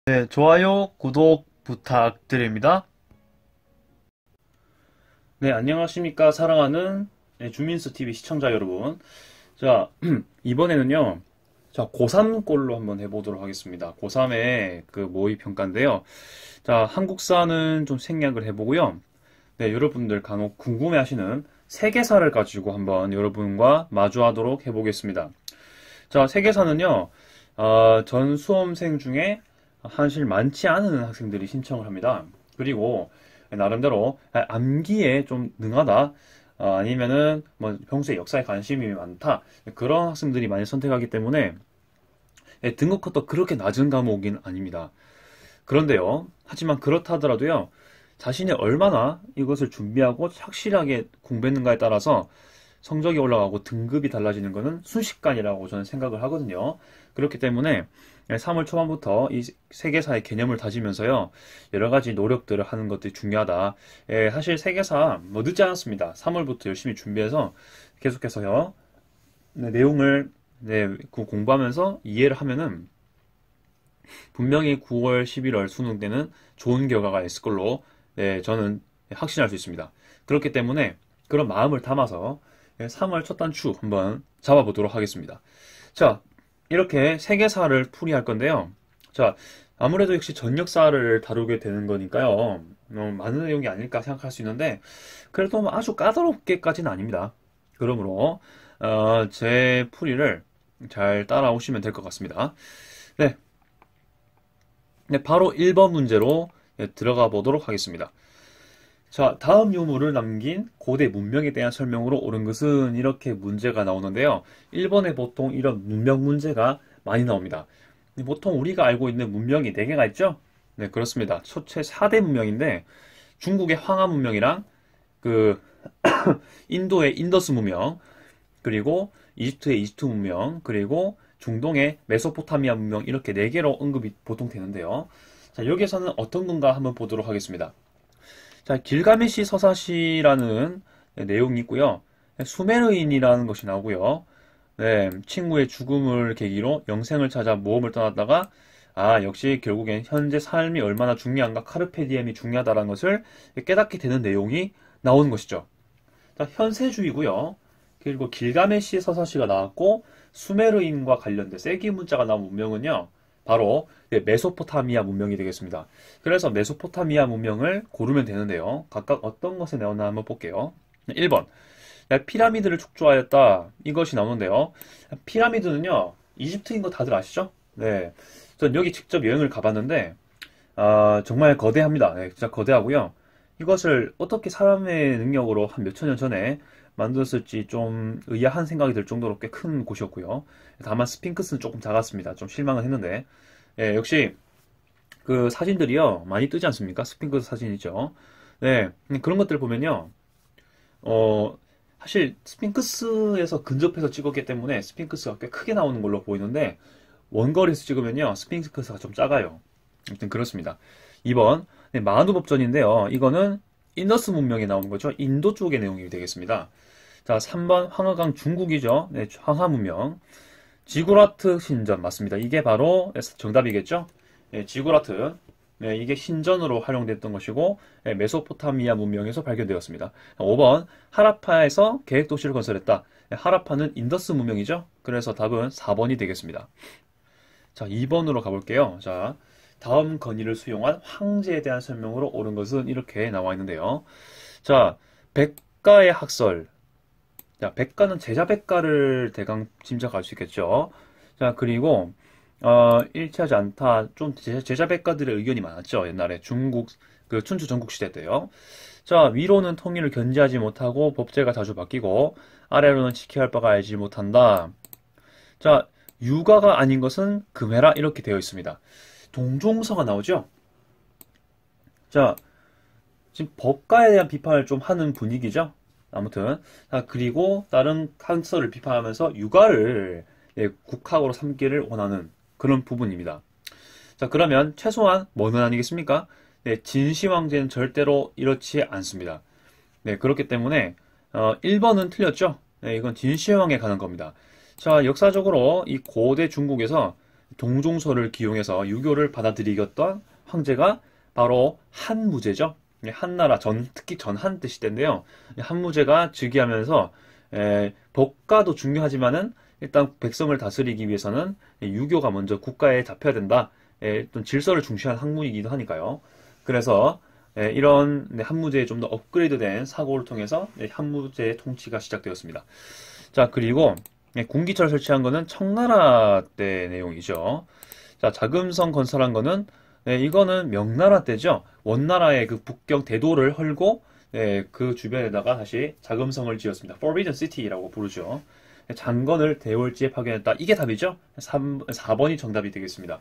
네, 좋아요, 구독 부탁드립니다. 네, 안녕하십니까. 사랑하는 주민수 TV 시청자 여러분. 자, 이번에는요. 자, 고3꼴로 한번 해보도록 하겠습니다. 고3의 그 모의평가인데요. 자, 한국사는 좀 생략을 해보고요. 네, 여러분들 간혹 궁금해하시는 세계사를 가지고 한번 여러분과 마주하도록 해보겠습니다. 자, 세계사는요. 전 수험생 중에 사실 많지 않은 학생들이 신청을 합니다. 그리고 나름대로 암기에 좀 능하다, 아니면은 뭐 평소에 역사에 관심이 많다, 그런 학생들이 많이 선택하기 때문에 등급컷도 그렇게 낮은 과목은 아닙니다. 그런데요, 하지만 그렇다 하더라도요, 자신이 얼마나 이것을 준비하고 확실하게 공부했는가에 따라서 성적이 올라가고 등급이 달라지는 것은 순식간이라고 저는 생각을 하거든요. 그렇기 때문에 3월 초반부터 이 세계사의 개념을 다지면서요, 여러 가지 노력들을 하는 것들이 중요하다. 사실 세계사 뭐 늦지 않았습니다. 3월부터 열심히 준비해서 계속해서요, 네, 내용을 공부하면서 이해를 하면은 분명히 9월, 11월 수능 때는 좋은 결과가 있을 걸로, 저는 확신할 수 있습니다. 그렇기 때문에 그런 마음을 담아서 3월 첫 단추 한번 잡아보도록 하겠습니다. 자, 이렇게 세계사를 풀이할 건데요. 자, 아무래도 역시 전역사를 다루게 되는 거니까요. 많은 내용이 아닐까 생각할 수 있는데, 그래도 뭐 아주 까다롭게까지는 아닙니다. 그러므로 제 풀이를 잘 따라오시면 될 것 같습니다. 네, 네, 바로 1번 문제로 들어가 보도록 하겠습니다. 자, 다음 유물을 남긴 고대 문명에 대한 설명으로 옳은 것은, 이렇게 문제가 나오는데요. 1번에 보통 이런 문명 문제가 많이 나옵니다. 보통 우리가 알고 있는 문명이 4개가 있죠? 네, 그렇습니다. 초체 4대 문명인데, 중국의 황하 문명이랑 그 인도의 인더스 문명, 그리고 이집트의 이집트 문명, 그리고 중동의 메소포타미아 문명, 이렇게 4개로 언급이 보통 되는데요. 자, 여기에서는 어떤 건가 한번 보도록 하겠습니다. 자, 길가메시 서사시라는 내용이 있고요. 수메르인이라는 것이 나오고요. 네, 친구의 죽음을 계기로 영생을 찾아 모험을 떠났다가, 역시 결국엔 현재 삶이 얼마나 중요한가, 카르페 디엠이 중요하다는 것을 깨닫게 되는 내용이 나오는 것이죠. 자, 현세주의고요. 그리고 길가메시 서사시가 나왔고, 수메르인과 관련된 세기 문자가 나온 문명은요, 바로 메소포타미아 문명이 되겠습니다. 그래서 메소포타미아 문명을 고르면 되는데요. 각각 어떤 것에 나오나 한번 볼게요. 1번. 피라미드를 축조하였다. 이것이 나오는데요. 피라미드는요, 이집트인 거 다들 아시죠? 네. 전 여기 직접 여행을 가봤는데, 정말 거대합니다. 네, 진짜 거대하고요. 이것을 어떻게 사람의 능력으로 한 몇천 년 전에 만들었을지 좀 의아한 생각이 들 정도로 꽤 큰 곳이었고요. 다만 스핑크스는 조금 작았습니다. 좀 실망은 했는데, 역시 그 사진들이요, 많이 뜨지 않습니까? 스핑크스 사진이죠. 네, 그런 것들을 보면요, 어, 사실 스핑크스에서 근접해서 찍었기 때문에 스핑크스가 꽤 크게 나오는 걸로 보이는데, 원거리에서 찍으면요, 스핑크스가 좀 작아요. 아무튼 그렇습니다. 2번, 마누법전인데요. 이거는 인더스 문명에 나오는 거죠. 인도 쪽의 내용이 되겠습니다. 자, 3번 황하강 중국이죠. 네, 황하 문명. 지구라트 신전 맞습니다. 이게 바로 정답이겠죠. 네, 지구라트. 네, 이게 신전으로 활용됐던 것이고, 메소포타미아 문명에서 발견되었습니다. 5번 하라파에서 계획도시를 건설했다. 하라파는 인더스 문명이죠. 그래서 답은 4번이 되겠습니다. 자, 2번으로 가볼게요. 자, 다음 건의를 수용한 황제에 대한 설명으로 옳은 것은, 이렇게 나와 있는데요. 자, 백가의 학설. 자, 백가는 제자 백가를 대강 짐작할 수 있겠죠. 자, 그리고 일치하지 않다. 좀 제자 백가들의 의견이 많았죠. 옛날에 중국 그 춘추 전국 시대 때요. 자, 위로는 통일을 견지하지 못하고 법제가 자주 바뀌고, 아래로는 지켜야 할 바가 알지 못한다. 자, 유가가 아닌 것은 금해라, 이렇게 되어 있습니다. 동종서가 나오죠. 자, 지금 법가에 대한 비판을 좀 하는 분위기죠. 아무튼, 그리고 다른 학설을 비판하면서 유가를 국학으로 삼기를 원하는 그런 부분입니다. 자, 그러면 최소한 뭐는 아니겠습니까? 네, 진시황제는 절대로 이렇지 않습니다. 네, 그렇기 때문에 1번은 틀렸죠. 네, 이건 진시황에 가는 겁니다. 자, 역사적으로 이 고대 중국에서 동종서를 기용해서 유교를 받아들이겠던 황제가 바로 한무제죠. 한나라 특히 전한 때 시대인데요. 한무제가 즉위하면서 법과도 중요하지만은 일단 백성을 다스리기 위해서는 유교가 먼저 국가에 잡혀야 된다. 어떤 질서를 중시한 학문이기도 하니까요. 그래서 이런 한무제의 좀 더 업그레이드된 사고를 통해서 한무제의 통치가 시작되었습니다. 자, 그리고 군기차를 설치한 거는 청나라 때 내용이죠. 자, 자금성 건설한 거는 이거는 명나라 때죠. 원나라의 그 북경 대도를 헐고 그 주변에다가 다시 자금성을 지었습니다. Forbidden City라고 부르죠. 장건을 대월지에 파견했다. 이게 답이죠. 4번이 정답이 되겠습니다.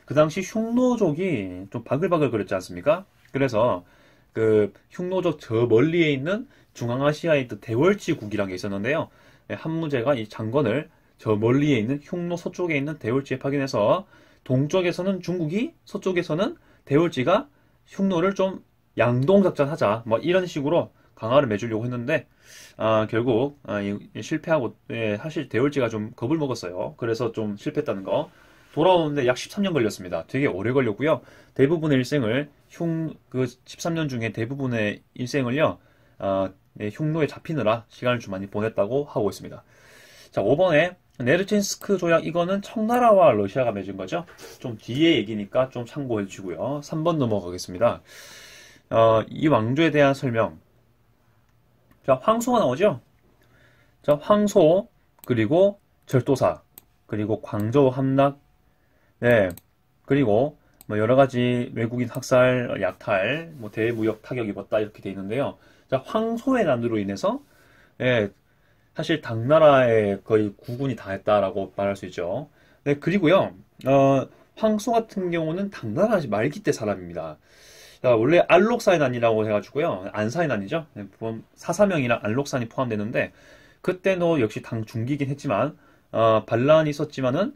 그 당시 흉노족이 좀 바글바글 거렸지 않습니까? 그래서 그 흉노족 저 멀리에 있는 중앙아시아에 있던 대월지국이라는 게 있었는데요. 한무제가 이 장건을 저 멀리에 있는 흉노 서쪽에 있는 대월지에 파견해서 동쪽에서는 중국이, 서쪽에서는 대월지가 흉노를 좀 양동작전하자, 뭐 이런 식으로 강화를 매주려고 했는데 결국 실패하고 사실 대월지가 좀 겁을 먹었어요. 그래서 좀 실패했다는 거. 돌아오는데 약 13년 걸렸습니다. 되게 오래 걸렸고요. 대부분의 일생을 그 13년 중에 대부분의 일생을요 흉노에 잡히느라 시간을 좀 많이 보냈다고 하고 있습니다. 자, 5번에 네르친스크 조약, 이거는 청나라와 러시아가 맺은 거죠. 좀 뒤에 얘기니까 좀 참고해 주시고요. 3번 넘어가겠습니다. 이 왕조에 대한 설명. 자, 황소가 나오죠. 자, 황소, 그리고 절도사, 그리고 광저우 함락, 네, 그리고 뭐 여러 가지 외국인 학살, 약탈, 뭐 대무역 타격 입었다 이렇게 돼 있는데요. 자, 황소의 난으로 인해서 사실 당나라의 거의 구군이 다 했다라고 말할 수 있죠. 네, 그리고요, 황소 같은 경우는 당나라 말기 때 사람입니다. 원래 알록사이난이라고 해가지고요, 안사이난이죠. 사사명이랑 안록산이 포함되는데, 그때도 역시 당 중기긴 했지만, 반란이 있었지만은,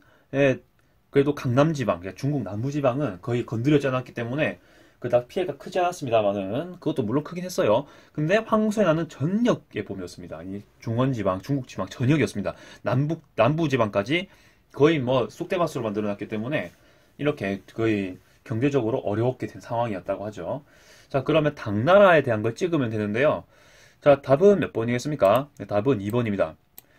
그래도 강남지방, 중국 남부지방은 거의 건드려지 않았기 때문에, 그닥 피해가 크지 않았습니다만은, 그것도 물론 크긴 했어요. 근데 황소의 난은 전역의 봄이었습니다. 이 중원지방, 중국지방 전역이었습니다. 남부지방까지 거의 뭐 쑥대밭으로 만들어놨기 때문에, 이렇게 거의 경제적으로 어렵게 된 상황이었다고 하죠. 자, 그러면 당나라에 대한 걸 찍으면 되는데요. 자, 답은 몇 번이겠습니까? 네, 답은 2번입니다.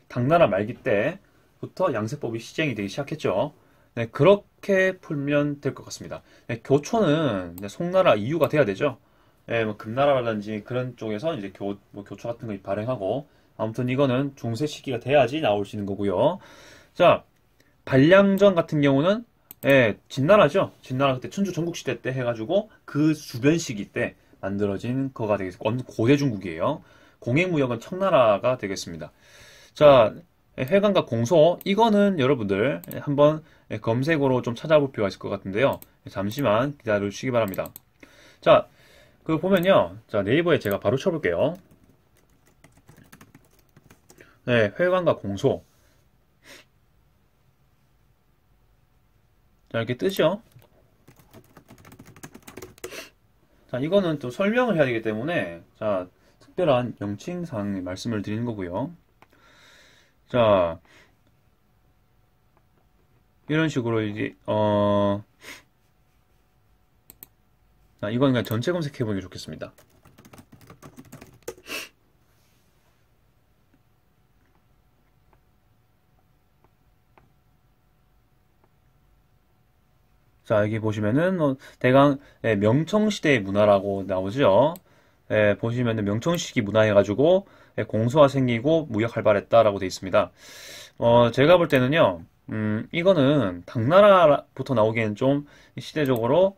당나라 말기 때부터 양세법이 시행이 되기 시작했죠. 네, 그렇게 풀면 될 것 같습니다. 네, 교초는 송나라 이유가 돼야 되죠. 네, 뭐 금나라라든지 그런 쪽에서 이제 교초 같은 거 발행하고, 아무튼 이거는 중세 시기가 돼야지 나올 수 있는 거고요. 자, 반량전 같은 경우는 진나라죠. 진나라 그때 춘추 전국시대 때 해가지고 그 주변 시기 때 만들어진 거가 되겠습니다. 고대 중국이에요. 공해무역은 청나라가 되겠습니다. 자, 회관과 공소, 이거는 여러분들 한번 검색으로 좀 찾아볼 필요가 있을 것 같은데요. 잠시만 기다려 주시기 바랍니다. 자, 그 보면요. 자, 네이버에 제가 바로 쳐볼게요. 네, 회관과 공소. 자, 이렇게 뜨죠? 자, 이거는 또 설명을 해야 되기 때문에, 자, 특별한 명칭상 말씀을 드리는 거고요. 자, 이런 식으로 이제, 자, 이건 그냥 전체 검색해보는 게 좋겠습니다. 자, 여기 보시면은 대강 명청시대의 문화라고 나오죠. 보시면은 명청시기 문화 해가지고 공소가 생기고 무역 활발했다라고 돼 있습니다. 제가 볼 때는요, 이거는 당나라부터 나오기엔 좀 시대적으로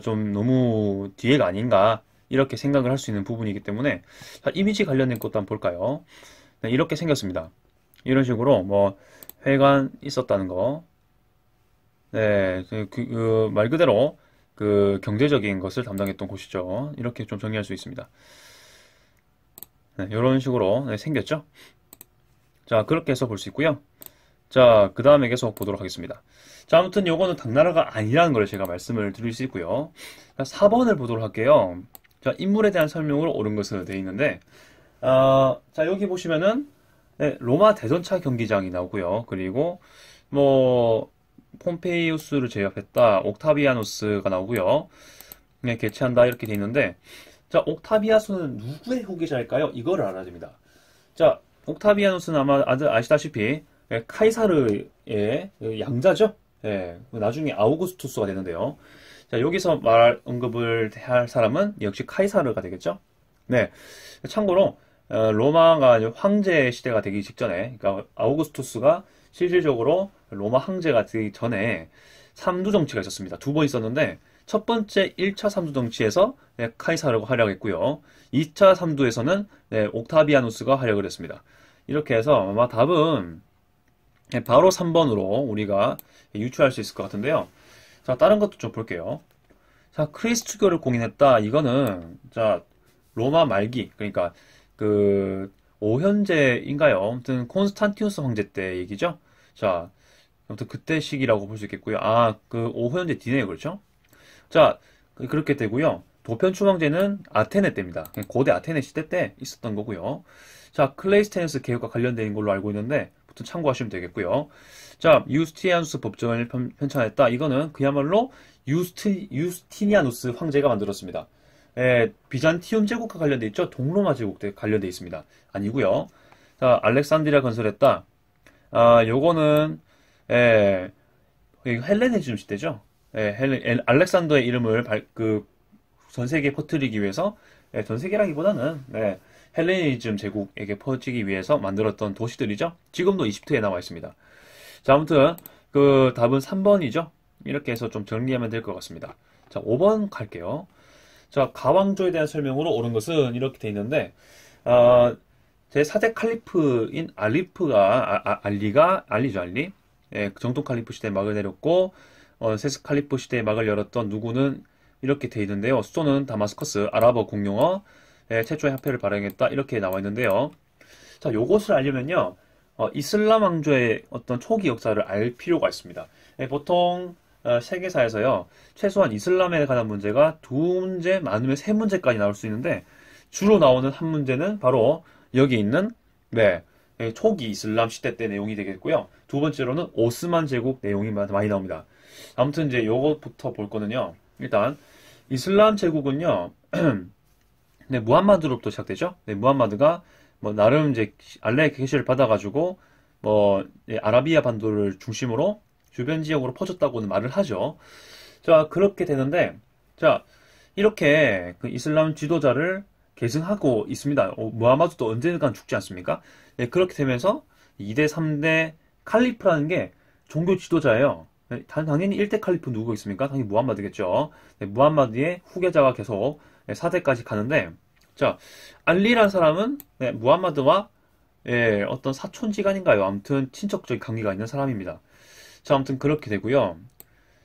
좀 너무 뒤에가 아닌가 이렇게 생각을 할 수 있는 부분이기 때문에 자, 이미지 관련된 것도 한번 볼까요? 네, 이렇게 생겼습니다. 이런 식으로 뭐 회관 있었다는 거. 네, 말 그대로 그 경제적인 것을 담당했던 곳이죠. 이렇게 좀 정리할 수 있습니다. 네, 이런 식으로 생겼죠. 자, 그렇게 해서 볼 수 있고요. 자, 그 다음에 계속 보도록 하겠습니다. 자, 아무튼 요거는 당나라가 아니라는 걸 제가 말씀을 드릴 수 있고요. 자, 4번을 보도록 할게요. 자, 인물에 대한 설명으로 옳은 것으로 되어 있는데, 자, 여기 보시면은, 로마 대전차 경기장이 나오고요. 그리고, 뭐, 폼페이우스를 제압했다. 옥타비아누스가 나오고요. 네, 개최한다 이렇게 돼 있는데, 자, 옥타비아누스는 누구의 후계자일까요? 이거를 알아야 됩니다. 자, 옥타비아누스는 아마 아시다시피 카이사르의 양자죠. 예, 나중에 아우구스투스가 되는데요. 자, 여기서 언급을 할 사람은 역시 카이사르가 되겠죠. 네, 참고로 로마가 황제 시대가 되기 직전에, 그러니까 아우구스투스가 실질적으로 로마 황제가 되기 전에 삼두 정치가 있었습니다. 두 번 있었는데 첫 번째 1차 삼두 정치에서 카이사르가 활약했고요. 2차 삼두에서는 옥타비아누스가 활약을 했습니다. 이렇게 해서 아마 답은 바로 3번으로 우리가 유추할 수 있을 것 같은데요. 자, 다른 것도 좀 볼게요. 자, 크리스트교를 공인했다. 이거는 자, 로마 말기, 그러니까 그 5현제인가요? 아무튼 콘스탄티누스 황제 때 얘기죠. 자, 아무튼 그때 시기라고 볼 수 있겠고요. 아, 그 5현제 뒤네요. 그렇죠? 자, 그렇게 되고요. 도편충 황제는 아테네 때입니다. 고대 아테네 시대 때 있었던 거고요. 자, 클레이스테네스 개혁과 관련된 걸로 알고 있는데 보통 참고하시면 되겠고요. 자, 유스티니아누스 법정을 편찬했다. 이거는 그야말로 유스티니아누스 황제가 만들었습니다. 비잔티움 제국과 관련돼 있죠? 동로마 제국과 관련돼 있습니다. 아니고요. 자, 알렉산드리아 건설했다. 아, 요거는 헬레니즘 시대죠. 알렉산더의 이름을 전 세계에 퍼뜨리기 위해서, 전 세계라기보다는 헬레니즘 제국에게 퍼지기 위해서 만들었던 도시들이죠. 지금도 이집트에 나와 있습니다. 자, 아무튼 그 답은 3번이죠. 이렇게 해서 좀 정리하면 될 것 같습니다. 자, 5번 갈게요. 자, 가왕조에 대한 설명으로 옳은 것은 이렇게 돼 있는데, 제 4대 칼리프인 알리죠, 알리. 정통 칼리프 시대에 막을 내렸고, 세스 칼리프 시대에 막을 열었던 누구는 이렇게 돼 있는데요. 수도는 다마스커스, 아랍어 공용어, 최초의 화폐를 발행했다. 이렇게 나와 있는데요. 자, 요것을 알려면요, 이슬람 왕조의 어떤 초기 역사를 알 필요가 있습니다. 보통, 세계사에서요, 최소한 이슬람에 관한 문제가 2문제, 많으면 3문제까지 나올 수 있는데, 주로 나오는 한 문제는 바로 여기 있는, 초기 이슬람 시대 때 내용이 되겠고요. 두 번째로는 오스만 제국 내용이 많이 나옵니다. 아무튼 이제 요것부터 볼 거는요, 일단, 이슬람 제국은요, 무함마드로부터 시작되죠. 무함마드가 나름 이제 알라의 계시를 받아가지고 아라비아 반도를 중심으로 주변 지역으로 퍼졌다고는 말을 하죠. 자, 그렇게 되는데, 자, 이렇게 그 이슬람 지도자를 계승하고 있습니다. 무함마드도 언젠간 죽지 않습니까? 그렇게 되면서 2대, 3대 칼리프라는 게 종교 지도자예요. 당연히 1대 칼리프 누구 있습니까? 당연히 무함마드겠죠. 무함마드의 후계자가 계속 4대까지 가는데, 자, 알리라는 사람은 무함마드와 어떤 사촌지간인가요? 아무튼 친척적인 관계가 있는 사람입니다. 자, 아무튼 그렇게 되고요.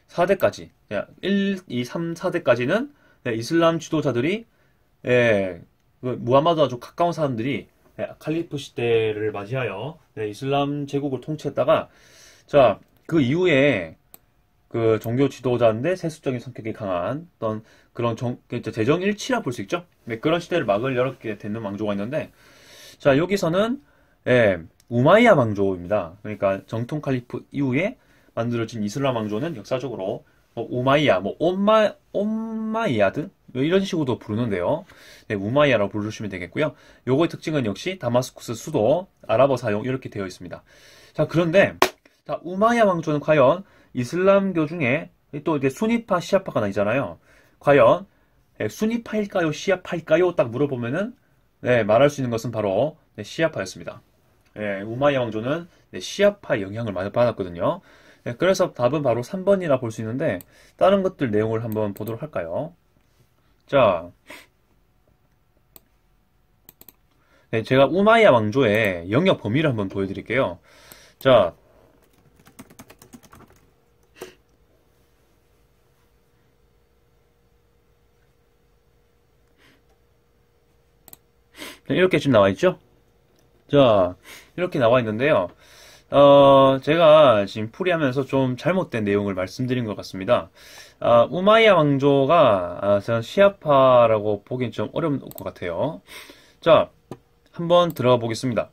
4대까지, 1, 2, 3, 4대까지는 이슬람 지도자들이 무함마드와 아주 가까운 사람들이 칼리프 시대를 맞이하여 이슬람 제국을 통치했다가, 자, 그 이후에 그 종교 지도자인데 세속적인 성격이 강한 어떤 그런 재정 일치라 볼 수 있죠. 그런 시대를 막을 열게 되는 왕조가 있는데, 자, 여기서는 우마이야 왕조입니다. 그러니까 정통 칼리프 이후에 만들어진 이슬람 왕조는 역사적으로 우마이야, 옴마이야드 이런 식으로도 부르는데요. 우마이야라고 부르시면 되겠고요. 요거의 특징은 역시 다마스쿠스 수도, 아랍어 사용 이렇게 되어 있습니다. 자, 그런데 자, 우마이야 왕조는 과연 이슬람교 중에 또 이제 수니파, 시아파가 나뉘잖아요. 과연 수니파일까요, 시아파일까요? 딱 물어보면은 말할 수 있는 것은 바로 시아파였습니다. 우마이야 왕조는 시아파의 영향을 많이 받았거든요. 그래서 답은 바로 3번이라 볼 수 있는데, 다른 것들 내용을 한번 보도록 할까요? 자, 제가 우마이야 왕조의 영역 범위를 한번 보여드릴게요. 자, 이렇게 지금 나와 있죠? 자, 이렇게 나와 있는데요. 제가 지금 풀이하면서 좀 잘못된 내용을 말씀드린 것 같습니다. 우마이야 왕조가, 저는 시아파라고 보기엔 좀 어려운 것 같아요. 자, 한번 들어가 보겠습니다.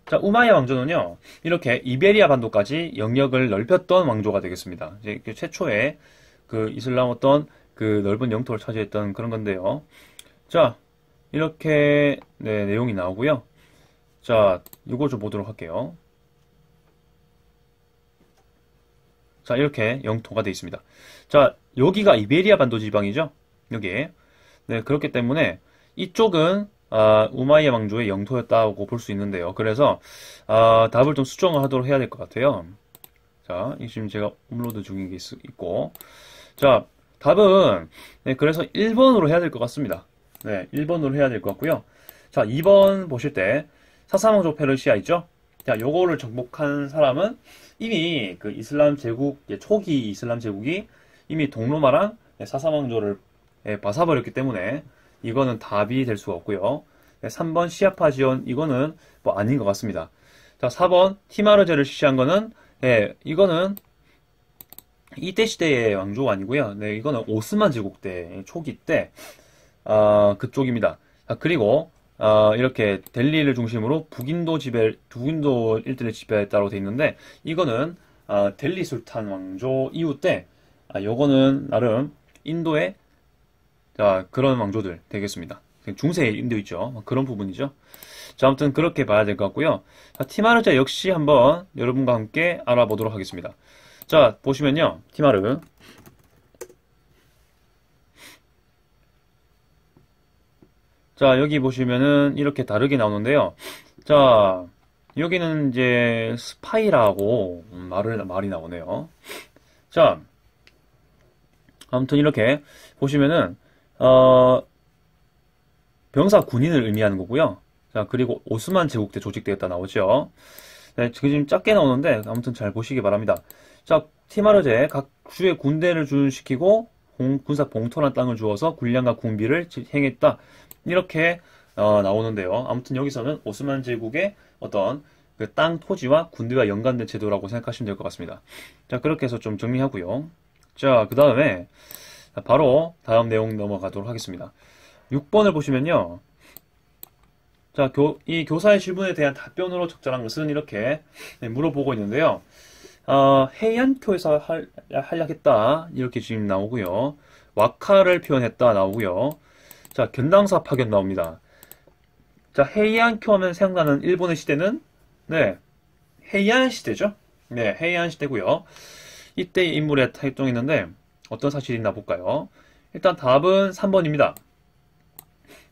자, 우마이야 왕조는요, 이렇게 이베리아 반도까지 영역을 넓혔던 왕조가 되겠습니다. 이제 그 최초의 그 이슬람 어떤 그 넓은 영토를 차지했던 그런 건데요. 자, 이렇게, 네, 내용이 나오고요. 자, 이거 좀 보도록 할게요. 자, 이렇게 영토가 되어 있습니다. 자, 여기가 이베리아 반도 지방이죠? 여기. 네, 그렇기 때문에 이쪽은 우마이야 왕조의 영토였다고 볼 수 있는데요. 그래서 답을 좀 수정을 하도록 해야 될 것 같아요. 자, 이 지금 제가 업로드 중인 게 있고, 자, 답은 네, 그래서 1번으로 해야 될 것 같습니다. 네, 1번으로 해야 될 것 같고요. 자, 2번 보실 때 사사왕조 페르시아 있죠? 자, 요거를 정복한 사람은 이미 그 이슬람 제국, 초기 이슬람 제국이 이미 동로마랑 사사왕조를 봐사버렸기 때문에 이거는 답이 될 수가 없고요. 3번 시아파 지원, 이거는 뭐 아닌 것 같습니다. 자, 4번 티마르제를 실시한 거는, 이거는 이때 시대의 왕조가 아니고요. 네, 이거는 오스만 제국 때, 초기 때, 그쪽입니다. 자, 그리고, 이렇게 델리를 중심으로 북인도 일대를 지배했다고 되어 있는데, 이거는, 델리 술탄 왕조 이후 때, 요거는 나름 인도의 자, 그런 왕조들 되겠습니다. 중세 인도 있죠. 그런 부분이죠. 자, 아무튼 그렇게 봐야 될 것 같고요. 자, 티마르자 역시 한번 여러분과 함께 알아보도록 하겠습니다. 자, 보시면요. 티마르. 자, 여기 보시면은 이렇게 다르게 나오는데요. 자, 여기는 이제 스파이라고 말이 나오네요. 자, 아무튼 이렇게 보시면은 병사 군인을 의미하는 거고요. 자, 그리고 오스만 제국 때 조직되었다 나오죠. 네, 지금 작게 나오는데 아무튼 잘 보시기 바랍니다. 자, 티마르제 각 주의 군대를 주둔시키고 군사 봉토란 땅을 주어서 군량과 군비를 행했다. 이렇게 나오는데요. 아무튼 여기서는 오스만 제국의 어떤 그 땅 토지와 군대와 연관된 제도라고 생각하시면 될 것 같습니다. 자, 그렇게 해서 좀 정리하고요. 자, 그 다음에 바로 다음 내용 넘어가도록 하겠습니다. 6번을 보시면요. 자, 이 교사의 질문에 대한 답변으로 적절한 것은 이렇게 물어보고 있는데요. 해안교에서 활약했다. 이렇게 지금 나오고요. 와카를 표현했다. 나오고요. 자, 견당사 파견 나옵니다. 자, 해이안쿄 하면 생각나는 일본의 시대는 네, 해이안 시대죠. 네, 해이안 시대고요. 이때의 인물의 활동했는데 어떤 사실이 있나 볼까요? 일단 답은 3번입니다.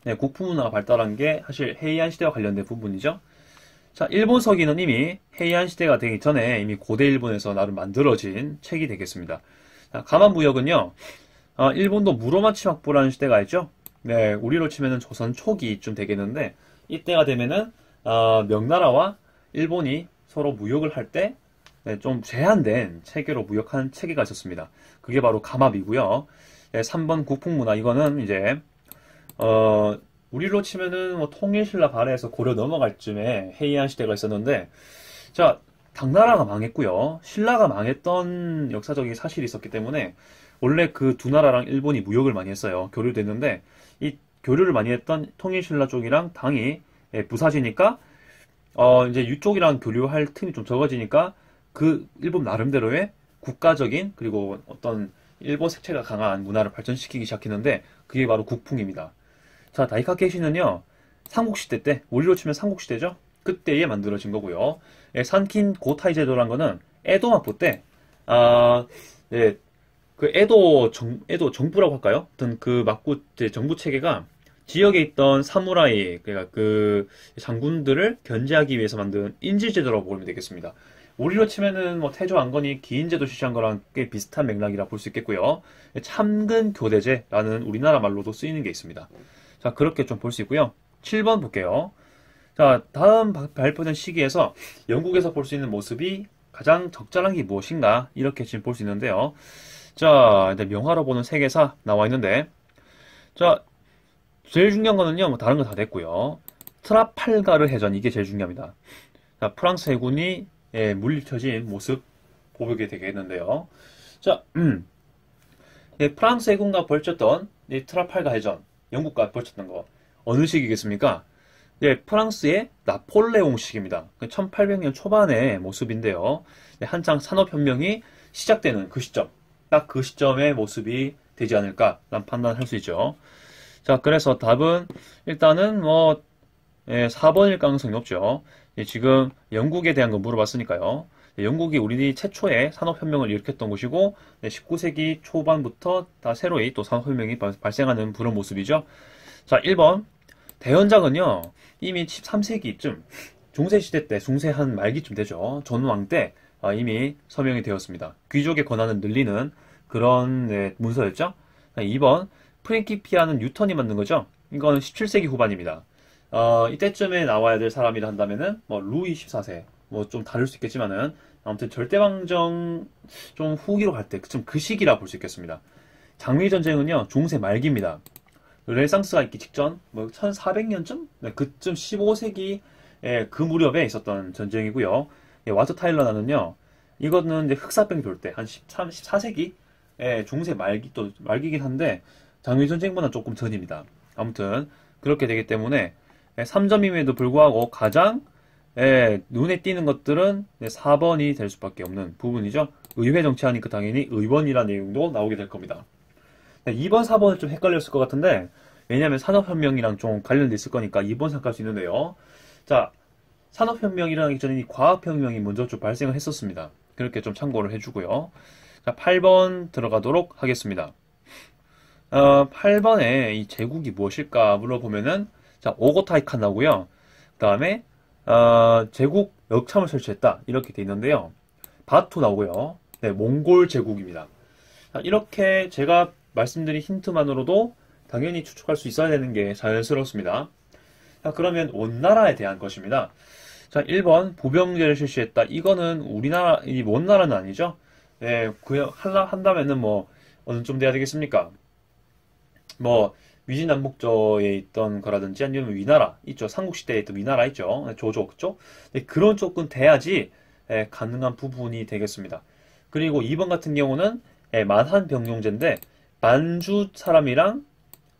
네, 국부 문화가 발달한 게 사실 해이안 시대와 관련된 부분이죠. 자, 일본 서기는 이미 해이안 시대가 되기 전에 이미 고대 일본에서 나름 만들어진 책이 되겠습니다. 자, 가만무역은요, 일본도 무로마 치막부라는 시대가 있죠. 네, 우리로 치면은 조선 초기쯤 되겠는데 이때가 되면은 명나라와 일본이 서로 무역을 할 때 네, 좀 제한된 체계로 무역한 체계가 있었습니다. 그게 바로 가마비고요. 네, 3번 국풍문화 이거는 이제 우리로 치면은 뭐 통일신라 발해에서 고려 넘어갈 쯤에 해이안 시대가 있었는데 자, 당나라가 망했고요. 신라가 망했던 역사적인 사실이 있었기 때문에 원래 그 두 나라랑 일본이 무역을 많이 했어요. 교류됐는데 이 교류를 많이 했던 통일신라 쪽이랑 당이 부사지니까 이제 이쪽이랑 교류할 틈이 좀 적어지니까 그 일본 나름대로의 국가적인 그리고 어떤 일본 색채가 강한 문화를 발전시키기 시작했는데 그게 바로 국풍입니다. 자, 다이카케시는요 삼국시대 때 우리로 치면 삼국시대죠. 그때에 만들어진 거고요. 산킨 고타이 제도란 거는 에도 마포 때 예, 그 에도 정부라고 할까요? 어떤 그 막부 정부 체계가 지역에 있던 사무라이, 그러니까 그 장군들을 견제하기 위해서 만든 인질제도라고 보면 되겠습니다. 우리로 치면은 뭐 태조 안건이 기인제도 실시한 거랑 꽤 비슷한 맥락이라 볼 수 있겠고요. 참근 교대제라는 우리나라 말로도 쓰이는 게 있습니다. 자, 그렇게 좀 볼 수 있고요. 7번 볼게요. 자, 다음 발표된 시기에서 영국에서 볼 수 있는 모습이 가장 적절한 게 무엇인가? 이렇게 지금 볼 수 있는데요. 자, 이제 명화로 보는 세계사 나와 있는데, 자, 제일 중요한 거는요, 뭐 다른 거 다 됐고요. 트라팔가르 해전, 이게 제일 중요합니다. 자, 프랑스 해군이 물리쳐진 모습 보게 되겠는데요. 자, 프랑스 해군과 벌쳤던 이 트라팔가 해전, 영국과 벌쳤던 거, 어느 시기겠습니까? 네, 프랑스의 나폴레옹식입니다. 1800년 초반의 모습인데요. 네, 한창 산업혁명이 시작되는 그 시점, 딱 그 시점의 모습이 되지 않을까라는 판단을 할 수 있죠. 자, 그래서 답은 일단은 뭐 4번일 가능성이 높죠. 예, 지금 영국에 대한 거 물어봤으니까요. 예, 영국이 우리 최초의 산업혁명을 일으켰던 곳이고 19세기 초반부터 다 새로이 또 산업혁명이 발생하는 그런 모습이죠. 자, 1번 대현장은요 이미 13세기쯤 중세시대 때 중세 한 말기쯤 되죠. 전왕 때 이미 서명이 되었습니다. 귀족의 권한을 늘리는 그런 문서였죠. 2번 프린키피아는 뉴턴이 만든 거죠. 이거는 17세기 후반입니다. 이때쯤에 나와야 될 사람이라 한다면은 뭐 루이 14세 뭐 좀 다를 수 있겠지만은 아무튼 절대왕정 좀 후기로 갈 때 좀 그 시기라 볼 수 있겠습니다. 장미 전쟁은요 중세 말기입니다. 르네상스가 있기 직전 뭐 1400년쯤 네, 그쯤 15세기 그 무렵에 있었던 전쟁이고요. 와트 타일러나는요 이거는 이제 흑사병이 돌 때 한 13, 14세기 중세 말기 또 말기긴 한데 장미 전쟁보다 조금 전입니다. 아무튼 그렇게 되기 때문에 3점임에도 불구하고 가장 눈에 띄는 것들은 4번이 될 수밖에 없는 부분이죠. 의회 정치하니까 당연히 의원이라는 내용도 나오게 될 겁니다. 2번, 4번은 좀 헷갈렸을 것 같은데 왜냐하면 산업혁명이랑 좀 관련돼 있을 거니까 2번 생각할 수 있는데요. 자, 산업혁명이 일어나기 전에 이 과학혁명이 먼저 좀 발생을 했었습니다. 그렇게 좀 참고를 해주고요. 자, 8번 들어가도록 하겠습니다. 8번에 이 제국이 무엇일까 물어보면은 자, 오고타이칸 나오고요. 그 다음에 제국 역참을 설치했다 이렇게 돼 있는데요. 바투 나오고요. 네, 몽골 제국입니다. 자, 이렇게 제가 말씀드린 힌트만으로도 당연히 추측할 수 있어야 되는 게 자연스럽습니다. 자, 그러면 원나라에 대한 것입니다. 자, 1번 부병제를 실시했다. 이거는 우리나라, 이 원나라는 아니죠. 네, 한다면은 뭐 어느 좀 돼야 되겠습니까? 뭐 위진남북조에 있던 거라든지 아니면 위나라 있죠. 삼국시대에 있던 위나라 있죠. 조조 그쪽. 네, 그런 쪽은 돼야지 가능한 부분이 되겠습니다. 그리고 2번 같은 경우는 만한 병용제인데 만주 사람이랑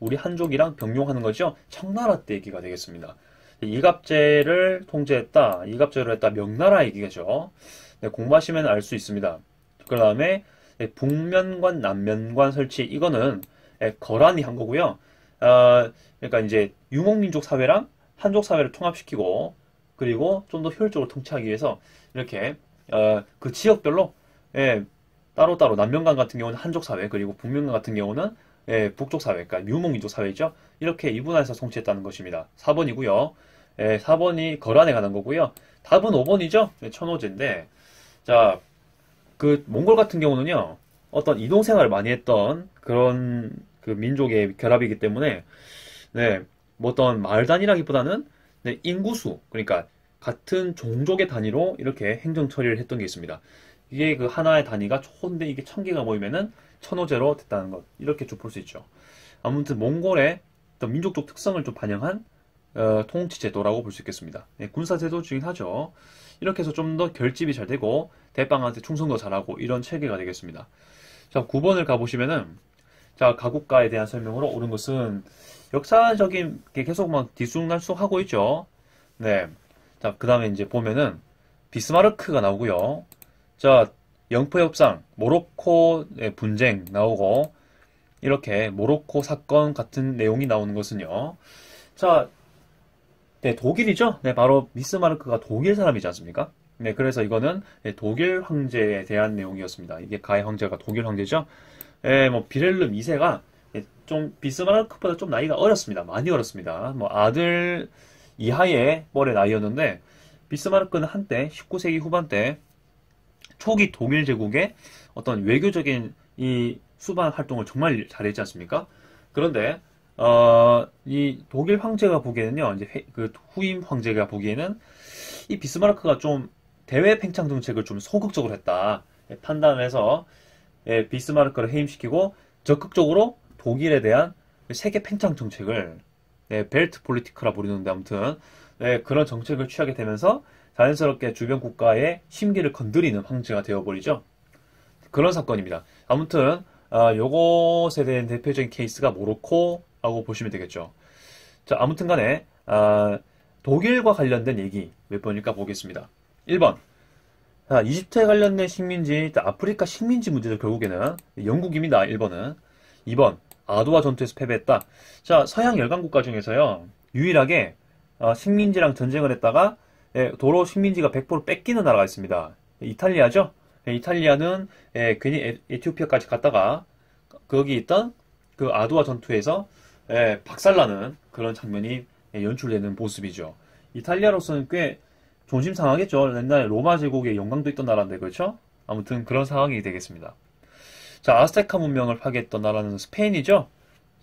우리 한족이랑 병용하는 거죠. 청나라 때 얘기가 되겠습니다. 이갑제를 통제했다. 이갑제를 했다. 명나라 얘기겠죠. 네, 공부하시면 알 수 있습니다. 그 다음에 북면관, 남면관 설치 이거는 거란이 한 거고요. 그러니까 이제 유목민족 사회랑 한족 사회를 통합시키고 그리고 좀 더 효율적으로 통치하기 위해서 이렇게 그 지역별로 따로따로 남면관 같은 경우는 한족 사회 그리고 북면관 같은 경우는 북쪽 사회, 그러니까 유목민족 사회죠. 이렇게 이분화해서 통치했다는 것입니다. 4번이고요. 4번이 거란에 관한 거고요. 답은 5번이죠. 천호제인데 자, 그 몽골 같은 경우는요. 어떤 이동 생활을 많이 했던 그런 그 민족의 결합이기 때문에 뭐 어떤 마을 단위라기보다는 인구수, 그러니까 같은 종족의 단위로 이렇게 행정 처리를 했던 게 있습니다. 이게 그 하나의 단위가 좋은데 이게 1000개가 모이면은 천호제로 됐다는 것. 이렇게 좀 볼 수 있죠. 아무튼 몽골의 어떤 민족적 특성을 좀 반영한 통치 제도라고 볼 수 있겠습니다. 군사 제도주긴 하죠. 이렇게 해서 좀 더 결집이 잘 되고 대빵한테 충성도 잘하고 이런 체계가 되겠습니다. 자, 9번을 가보시면은 자, 가국가에 대한 설명으로 옳은 것은 역사적인 게 계속 막 뒤숭날숭 하고 있죠. 네. 자, 그 다음에 이제 보면은 비스마르크가 나오고요. 자, 영포협상, 모로코 분쟁 나오고 이렇게 모로코 사건 같은 내용이 나오는 것은요. 자, 독일이죠. 바로 비스마르크가 독일 사람이지 않습니까? 그래서 이거는 독일 황제에 대한 내용이었습니다. 이게 가해 황제가 독일 황제죠. 뭐 비렐름 2세가 좀 비스마르크보다 좀 나이가 어렸습니다. 많이 어렸습니다. 뭐 아들 이하의 뻘의 나이였는데 비스마르크는 한때 19세기 후반 때 초기 독일 제국의 어떤 외교적인 이 수반 활동을 정말 잘했지 않습니까? 그런데 이 독일 황제가 보기에는요, 이제 그 후임 황제가 보기에는 이 비스마르크가 좀 대외 팽창 정책을 좀 소극적으로 했다 판단을 해서 비스마르크를 해임시키고 적극적으로 독일에 대한 세계 팽창 정책을 벨트 폴리티크라 부르는데 아무튼 그런 정책을 취하게 되면서 자연스럽게 주변 국가의 심기를 건드리는 황제가 되어버리죠. 그런 사건입니다. 아무튼 요것에 대한 대표적인 케이스가 모로코라고 보시면 되겠죠. 자, 아무튼 간에 독일과 관련된 얘기 몇 번일까 보겠습니다. 1번. 자, 이집트에 관련된 식민지, 아프리카 식민지 문제죠, 결국에는. 영국입니다, 1번은. 2번. 아두아 전투에서 패배했다. 자, 서양 열강 국가 중에서요, 유일하게 식민지랑 전쟁을 했다가 도로 식민지가 100% 뺏기는 나라가 있습니다. 이탈리아죠? 이탈리아는 괜히 에티오피아까지 갔다가 거기 있던 그 아두아 전투에서 박살나는 그런 장면이 연출되는 모습이죠. 이탈리아로서는 꽤 존심 상하겠죠. 옛날에 로마 제국의 영광도 있던 나라인데, 그렇죠? 아무튼 그런 상황이 되겠습니다. 자, 아스테카 문명을 파괴했던 나라는 스페인이죠.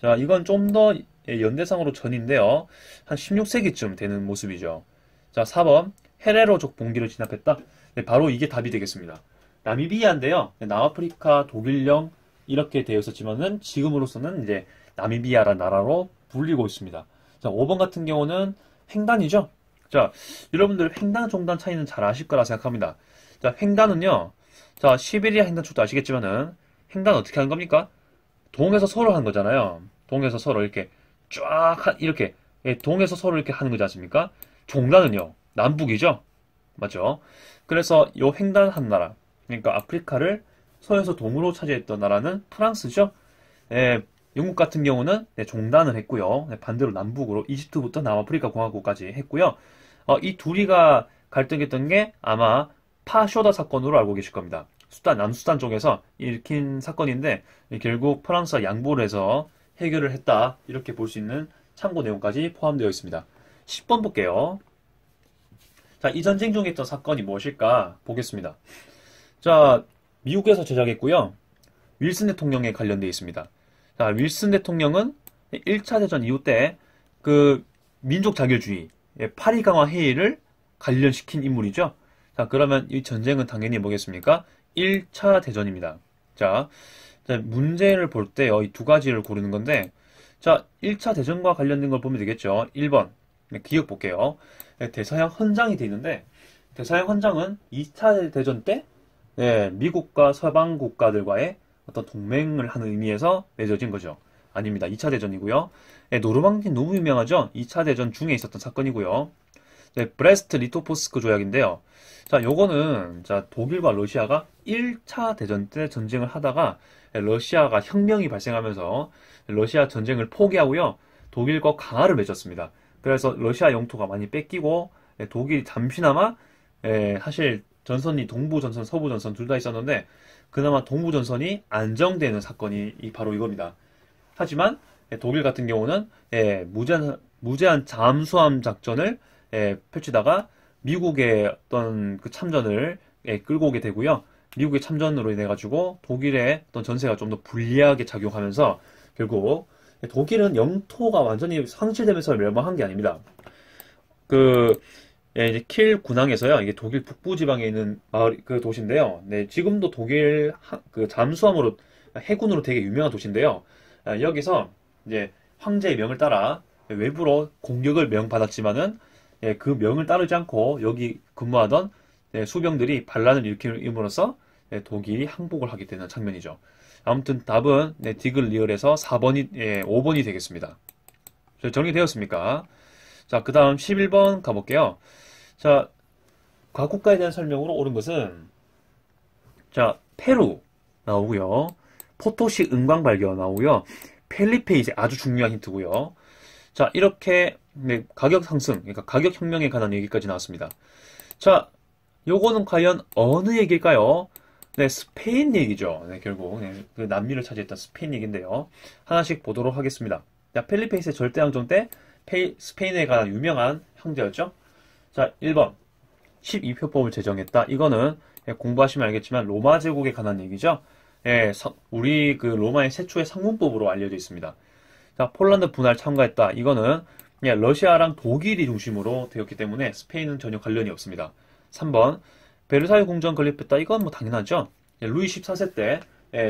자, 이건 좀 더 연대상으로 전인데요. 한 16세기쯤 되는 모습이죠. 자, 4번. 헤레로족 봉기를 진압했다. 네, 바로 이게 답이 되겠습니다. 나미비아인데요. 남아프리카 독일령 이렇게 되어 있었지만은 지금으로서는 이제 나미비아라는 나라로 불리고 있습니다. 자, 5번 같은 경우는 횡단이죠. 자, 여러분들 횡단, 종단 차이는 잘 아실 거라 생각합니다. 자, 횡단은요. 자, 시베리아 횡단축도 아시겠지만은 횡단 어떻게 하는 겁니까? 동에서 서로 하는 거잖아요. 동에서 서로 이렇게 이렇게 동에서 서로 이렇게 하는 거지 않습니까? 종단은요. 남북이죠. 맞죠? 그래서 요 횡단한 나라, 그러니까 아프리카를 서에서 동으로 차지했던 나라는 프랑스죠. 영국 같은 경우는 종단을 했고요. 반대로 남북으로 이집트부터 남아프리카 공화국까지 했고요. 이 둘이가 갈등했던 게 아마 파쇼다 사건으로 알고 계실 겁니다. 남수단 쪽에서 일으킨 사건인데 결국 프랑스와 양보를 해서 해결을 했다. 이렇게 볼 수 있는 참고 내용까지 포함되어 있습니다. 10번 볼게요. 자, 이 전쟁 중에 있던 사건이 무엇일까 보겠습니다. 자, 미국에서 제작했고요. 윌슨 대통령에 관련되어 있습니다. 자, 윌슨 대통령은 1차 대전 이후 때 그 민족 자결주의, 파리 강화 회의를 관련시킨 인물이죠. 자, 그러면 이 전쟁은 당연히 뭐겠습니까? 1차 대전입니다. 자, 문제를 볼 때요, 이 두 가지를 고르는 건데, 자, 1차 대전과 관련된 걸 보면 되겠죠. 1번, 기억 볼게요. 대서양 헌장이 되어 있는데, 대서양 헌장은 2차 대전 때, 미국과 서방 국가들과의 어떤 동맹을 하는 의미에서 맺어진 거죠. 아닙니다. 2차 대전이고요. 노르망디 너무 유명하죠? 2차 대전 중에 있었던 사건이고요. 브레스트 리토포스크 조약인데요. 자, 요거는, 자, 독일과 러시아가 1차 대전 때 전쟁을 하다가 러시아가 혁명이 발생하면서 러시아 전쟁을 포기하고요. 독일과 강화를 맺었습니다. 그래서 러시아 영토가 많이 뺏기고 독일이 잠시나마 사실 전선이 동부전선, 서부전선 둘 다 있었는데 그나마 동부전선이 안정되는 사건이 바로 이겁니다. 하지만 독일 같은 경우는 무제한 잠수함 작전을 펼치다가 미국의 어떤 그 참전을 끌고 오게 되고요. 미국의 참전으로 인해 가지고 독일의 어떤 전세가 좀 더 불리하게 작용하면서 결국 독일은 영토가 완전히 상실되면서 멸망한 게 아닙니다. 이제 킬 군항에서요. 이게 독일 북부 지방에 있는 마을 그 도시인데요. 네, 지금도 독일 그 잠수함으로 해군으로 되게 유명한 도시인데요. 여기서 이제 황제의 명을 따라 외부로 공격을 명받았지만은 그 명을 따르지 않고 여기 근무하던 수병들이 반란을 일으킴으로써 독일이 항복을 하게 되는 장면이죠. 아무튼 답은 디글 리얼에서 5번이 되겠습니다. 정리되었습니까? 자, 그 다음 11번 가볼게요. 자, 과국가에 대한 설명으로 옳은 것은, 자, 페루 나오고요. 포토시 은광 발견 나오고요. 펠리페 이제 아주 중요한 힌트고요. 자, 이렇게 가격 상승, 그러니까 가격 혁명에 관한 얘기까지 나왔습니다. 자, 요거는 과연 어느 얘기일까요? 네, 스페인 얘기죠. 네, 결국 그 남미를 차지했던 스페인 얘기인데요. 하나씩 보도록 하겠습니다. 자, 펠리페이스의 절대항전 때 스페인에 관한 유명한 형제였죠. 자, 1번 12표법을 제정했다. 이거는 공부하시면 알겠지만 로마 제국에 관한 얘기죠. 우리 그 로마의 최초의 상문법으로 알려져 있습니다. 자, 폴란드 분할 참가했다. 이거는 러시아랑 독일이 중심으로 되었기 때문에 스페인은 전혀 관련이 없습니다. 3번 베르사유 궁전 건립했다. 이건 뭐 당연하죠. 루이 14세 때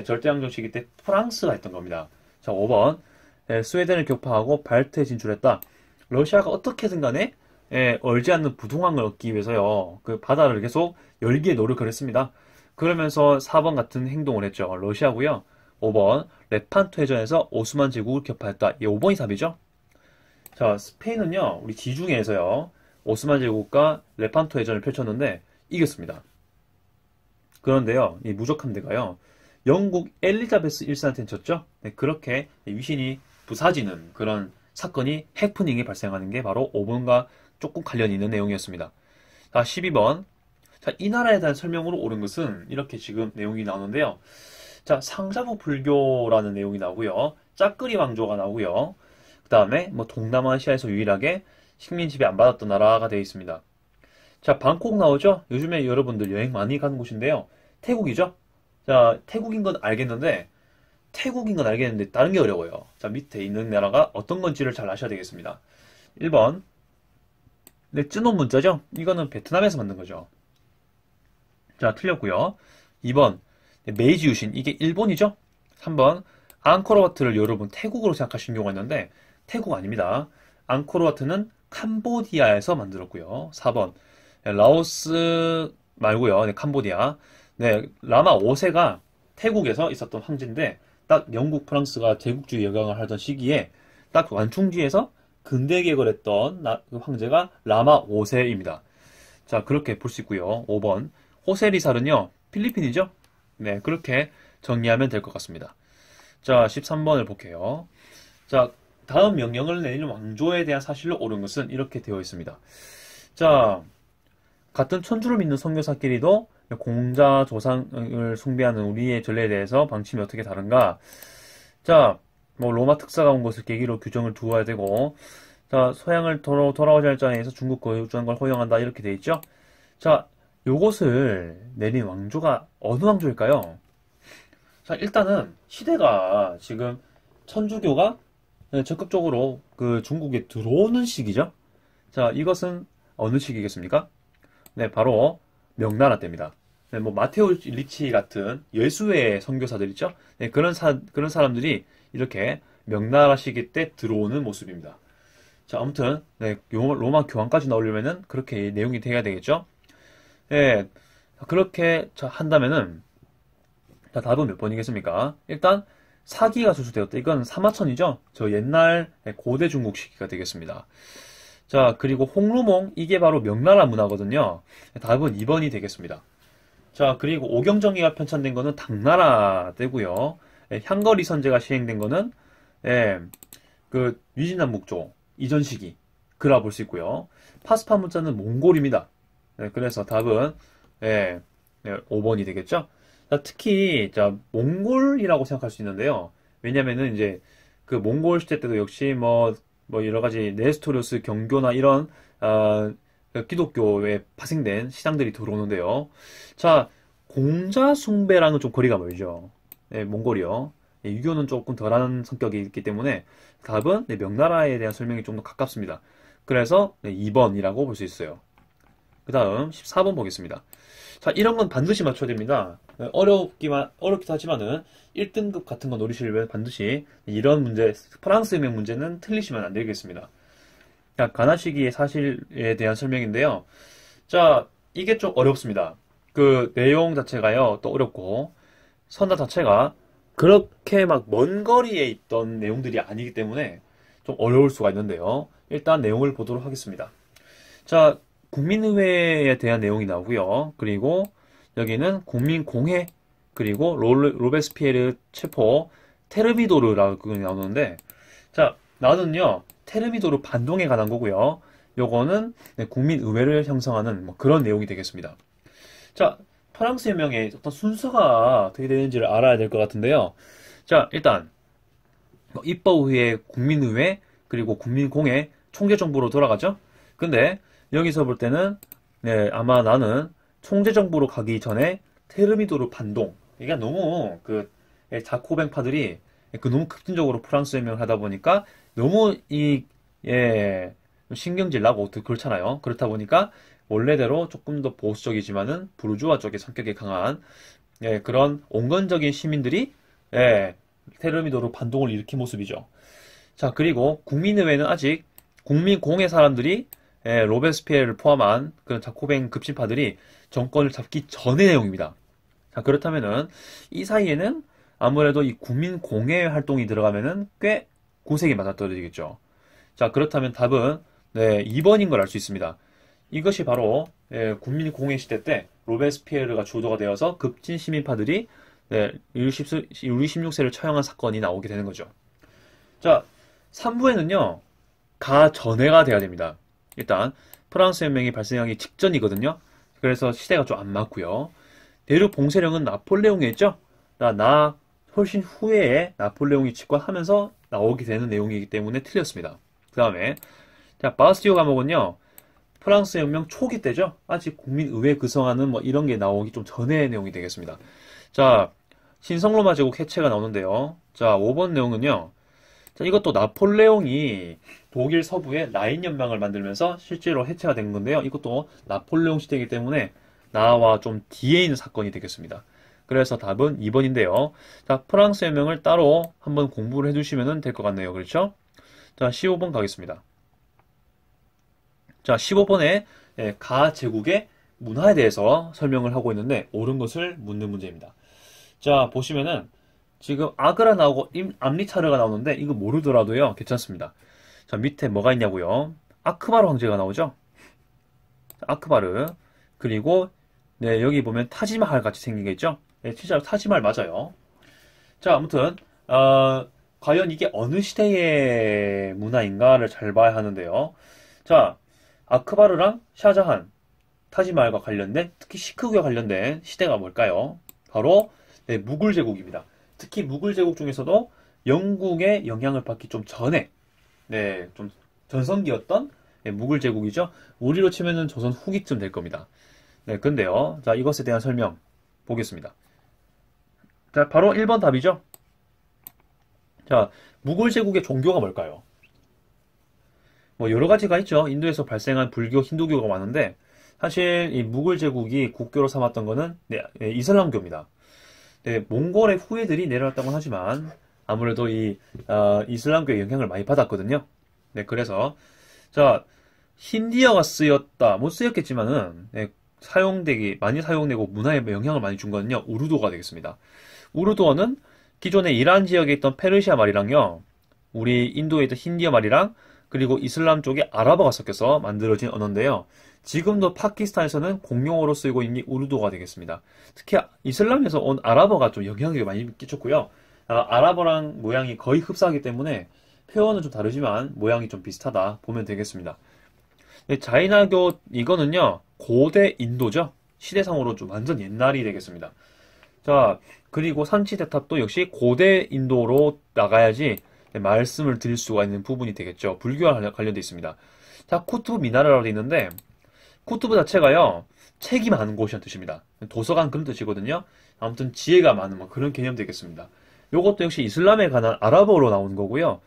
절대항전 시기 때 프랑스가 했던 겁니다. 자, 5번 스웨덴을 격파하고 발트에 진출했다. 러시아가 어떻게든 간에 얼지 않는 부동항을 얻기 위해서요. 그 바다를 계속 열기에 노력을 했습니다. 그러면서 4번 같은 행동을 했죠. 러시아고요. 5번 레판토 해전에서 오스만 제국을 격파했다. 이 5번이 답이죠. 자, 스페인은요. 우리 지중해에서요. 오스만 제국과 레판토 해전을 펼쳤는데 이겼습니다. 그런데요, 이 무적함대가요, 영국 엘리자베스 1세한테는 졌죠? 네, 그렇게 위신이 부사지는 그런 사건이 해프닝이 발생하는 게 바로 5번과 조금 관련이 있는 내용이었습니다. 자, 12번. 자, 이 나라에 대한 설명으로 옳은 것은 이렇게 지금 내용이 나오는데요. 자, 상자부 불교라는 내용이 나오고요. 짜끄리 왕조가 나오고요. 그 다음에 뭐 동남아시아에서 유일하게 식민 지배 안 받았던 나라가 되어 있습니다. 자, 방콕 나오죠? 요즘에 여러분들 여행 많이 가는 곳인데요. 태국이죠? 자, 태국인 건 알겠는데 다른 게 어려워요. 자, 밑에 있는 나라가 어떤 건지를 잘 아셔야 되겠습니다. 1번. 네, 쯔노 문자죠? 이거는 베트남에서 만든 거죠. 자, 틀렸고요. 2번. 네, 메이지 유신. 이게 일본이죠? 3번. 앙코르와트를 여러분 태국으로 생각하시는 경우가 있는데 태국 아닙니다. 앙코르와트는 캄보디아에서 만들었고요. 4번. 네, 라오스 말고요. 네, 캄보디아. 네, 라마 5세가 태국에서 있었던 황제인데 딱 영국, 프랑스가 제국주의 영향을 하던 시기에 딱 완충지에서 근대 개혁을 했던 그 황제가 라마 5세입니다. 자, 그렇게 볼 수 있고요. 5번. 호세리살은요, 필리핀이죠? 네, 그렇게 정리하면 될 것 같습니다. 자, 13번을 볼게요. 자, 다음 명령을 내리는 왕조에 대한 사실로 옳은 것은 이렇게 되어 있습니다. 자, 같은 천주를 믿는 선교사끼리도 공자 조상을 숭배하는 우리의 전례에 대해서 방침이 어떻게 다른가? 자, 뭐 로마 특사가 온 것을 계기로 규정을 두어야 되고, 자, 서양을 돌아오지 않을 자에서 중국 거주하는 걸 허용한다 이렇게 돼 있죠. 자, 요것을 내린 왕조가 어느 왕조일까요? 자, 일단은 시대가 지금 천주교가 적극적으로 그 중국에 들어오는 시기죠. 자, 이것은 어느 시기겠습니까? 네, 바로 명나라 때입니다. 네, 뭐 마테오 리치 같은 예수의 선교사들 있죠? 네, 그런 사람들이 이렇게 명나라 시기 때 들어오는 모습입니다. 자, 아무튼 네, 로마 교황까지 나오려면은 그렇게 내용이 돼야 되겠죠? 네, 그렇게 한다면은 자, 답은 몇 번이겠습니까? 일단 사기가 수수되었다. 이건 사마천이죠? 저 옛날 고대 중국 시기가 되겠습니다. 자, 그리고 홍루몽, 이게 바로 명나라 문화거든요. 답은 2번이 되겠습니다. 자, 그리고 오경정리가 편찬된 거는 당나라 때고요. 향거리 선제가 시행된 거는 그 위진남북조 이전 시기 그라 볼 수 있고요. 파스파 문자는 몽골입니다. 그래서 답은 5번이 되겠죠. 자, 특히 자, 몽골이라고 생각할 수 있는데요. 왜냐면은 이제 그 몽골 시대 때도 역시 뭐 여러 가지 네스토리우스 경교나 이런 기독교에 파생된 시장들이 들어오는데요. 자, 공자 숭배랑은 좀 거리가 멀죠. 네, 몽골이요. 네, 유교는 조금 덜한 성격이 있기 때문에 답은 네, 명나라에 대한 설명이 좀 더 가깝습니다. 그래서 네, 2번이라고 볼 수 있어요. 그 다음 14번 보겠습니다. 자, 이런 건 반드시 맞춰야 됩니다. 어렵기도 하지만은 1등급 같은 거 노리시려면 반드시 이런 문제, 프랑스혁명 문제는 틀리시면 안 되겠습니다. 자, 가나 시기의 사실에 대한 설명인데요. 자, 이게 좀 어렵습니다. 그 내용 자체가요, 또 어렵고, 선다 자체가 그렇게 막 먼 거리에 있던 내용들이 아니기 때문에 좀 어려울 수가 있는데요. 일단 내용을 보도록 하겠습니다. 자, 국민의회에 대한 내용이 나오고요. 그리고 여기는 국민공회, 그리고 로베스피에르 체포, 테르미도르라고 나오는데, 자, 나는요, 테르미도르 반동에 관한 거고요. 요거는 국민의회를 형성하는 뭐 그런 내용이 되겠습니다. 자, 프랑스 혁명의 어떤 순서가 어떻게 되는지를 알아야 될 것 같은데요. 자, 일단 입법의회, 국민의회, 그리고 국민공회, 총재정부로 돌아가죠. 근데 여기서 볼 때는 아마 나는 총재정부로 가기 전에 테르미도르 반동, 이게 너무 그 자코뱅파들이 너무 급진적으로 프랑스 혁명을 하다 보니까 너무 신경질 나고 그렇잖아요. 그렇다 보니까 원래대로 조금 더 보수적이지만은 부르주아 쪽의 성격이 강한 그런 온건적인 시민들이 테르미도르 반동을 일으킨 모습이죠. 자, 그리고 국민의회는 아직 국민공회 사람들이 로베스피에르를 포함한 그런 자코뱅 급진파들이 정권을 잡기 전의 내용입니다. 자, 그렇다면은 이 사이에는 아무래도 이 국민공회 활동이 들어가면은 꽤 구색이 맞아떨어지겠죠. 자, 그렇다면 답은 2번인 걸 알 수 있습니다. 이것이 바로 국민공해 시대 때 로베스피에르가 주도가 되어서 급진 시민파들이 루이 16세를 처형한 사건이 나오게 되는 거죠. 자, 3부에는요. 가전해가 돼야 됩니다. 일단 프랑스 혁명이 발생하기 직전이거든요. 그래서 시대가 좀 안 맞고요. 대륙 봉쇄령은 나폴레옹이었죠. 나 훨씬 후에 나폴레옹이 집권하면서 나오게 되는 내용이기 때문에 틀렸습니다. 그 다음에 자 바스티오 감옥은요. 프랑스 혁명 초기 때죠. 아직 국민의회 구성하는 뭐 이런 게 나오기 좀 전의 내용이 되겠습니다. 자 신성로마 제국 해체가 나오는데요. 자 5번 내용은요. 자, 이것도 나폴레옹이 독일 서부에 라인 연맹을 만들면서 실제로 해체가 된 건데요. 이것도 나폴레옹 시대이기 때문에 나와 좀 뒤에 있는 사건이 되겠습니다. 그래서 답은 2번인데요. 자, 프랑스 혁명을 따로 한번 공부를 해두시면 될 것 같네요. 그렇죠? 자, 15번 가겠습니다. 자, 15번에 가 제국의 문화에 대해서 설명을 하고 있는데 옳은 것을 묻는 문제입니다. 자, 보시면은 지금 아그라 나오고 암리차르가 나오는데 이거 모르더라도요 괜찮습니다. 자 밑에 뭐가 있냐고요. 아크바르 황제가 나오죠. 아크바르 그리고 네 여기 보면 타지마할 같이 생긴 게 있죠. 네, 진짜 타지마할 맞아요. 자 아무튼 과연 이게 어느 시대의 문화인가를 잘 봐야 하는데요. 자 아크바르랑 샤자한 타지마할과 관련된 특히 시크구와 관련된 시대가 뭘까요? 바로 네, 무굴 제국입니다. 특히 무굴 제국 중에서도 영국의 영향을 받기 좀 전에 네, 좀 전성기였던 네, 무굴 제국이죠. 우리로 치면은 조선 후기쯤 될 겁니다. 네, 근데요. 자, 이것에 대한 설명 보겠습니다. 자, 바로 1번 답이죠. 자, 무굴 제국의 종교가 뭘까요? 뭐 여러 가지가 있죠. 인도에서 발생한 불교, 힌두교가 많은데 사실 이 무굴 제국이 국교로 삼았던 거는 네, 이슬람교입니다. 네, 몽골의 후예들이 내려왔다고 하지만 아무래도 이 이슬람교의 영향을 많이 받았거든요. 네, 그래서 자 힌디어가 쓰였다, 못 쓰였겠지만은 네, 많이 사용되고 문화에 영향을 많이 준 거는요 우르도가 되겠습니다. 우르도어는 기존의 이란 지역에 있던 페르시아 말이랑요, 우리 인도에 있던 힌디어 말이랑 그리고 이슬람 쪽에 아랍어가 섞여서 만들어진 언어인데요. 지금도 파키스탄에서는 공용어로 쓰이고 있는 게 우르도가 되겠습니다. 특히 이슬람에서 온 아랍어가 좀 영향력이 많이 끼쳤고요. 아랍어랑 모양이 거의 흡사하기 때문에 표현은 좀 다르지만 모양이 좀 비슷하다 보면 되겠습니다. 네, 자이나교 이거는요 고대 인도죠. 시대상으로 좀 완전 옛날이 되겠습니다. 자 그리고 산치대탑도 역시 고대 인도로 나가야지 네, 말씀을 드릴 수가 있는 부분이 되겠죠. 불교와 관련되어 있습니다. 자 쿠투브 미나라로 되어 있는데 쿠투브 자체가요 책이 많은 곳이란 뜻입니다. 도서관 그런 뜻이거든요. 아무튼 지혜가 많은 뭐 그런 개념 되겠습니다. 요것도 역시 이슬람에 관한 아랍어로 나오는 거고요.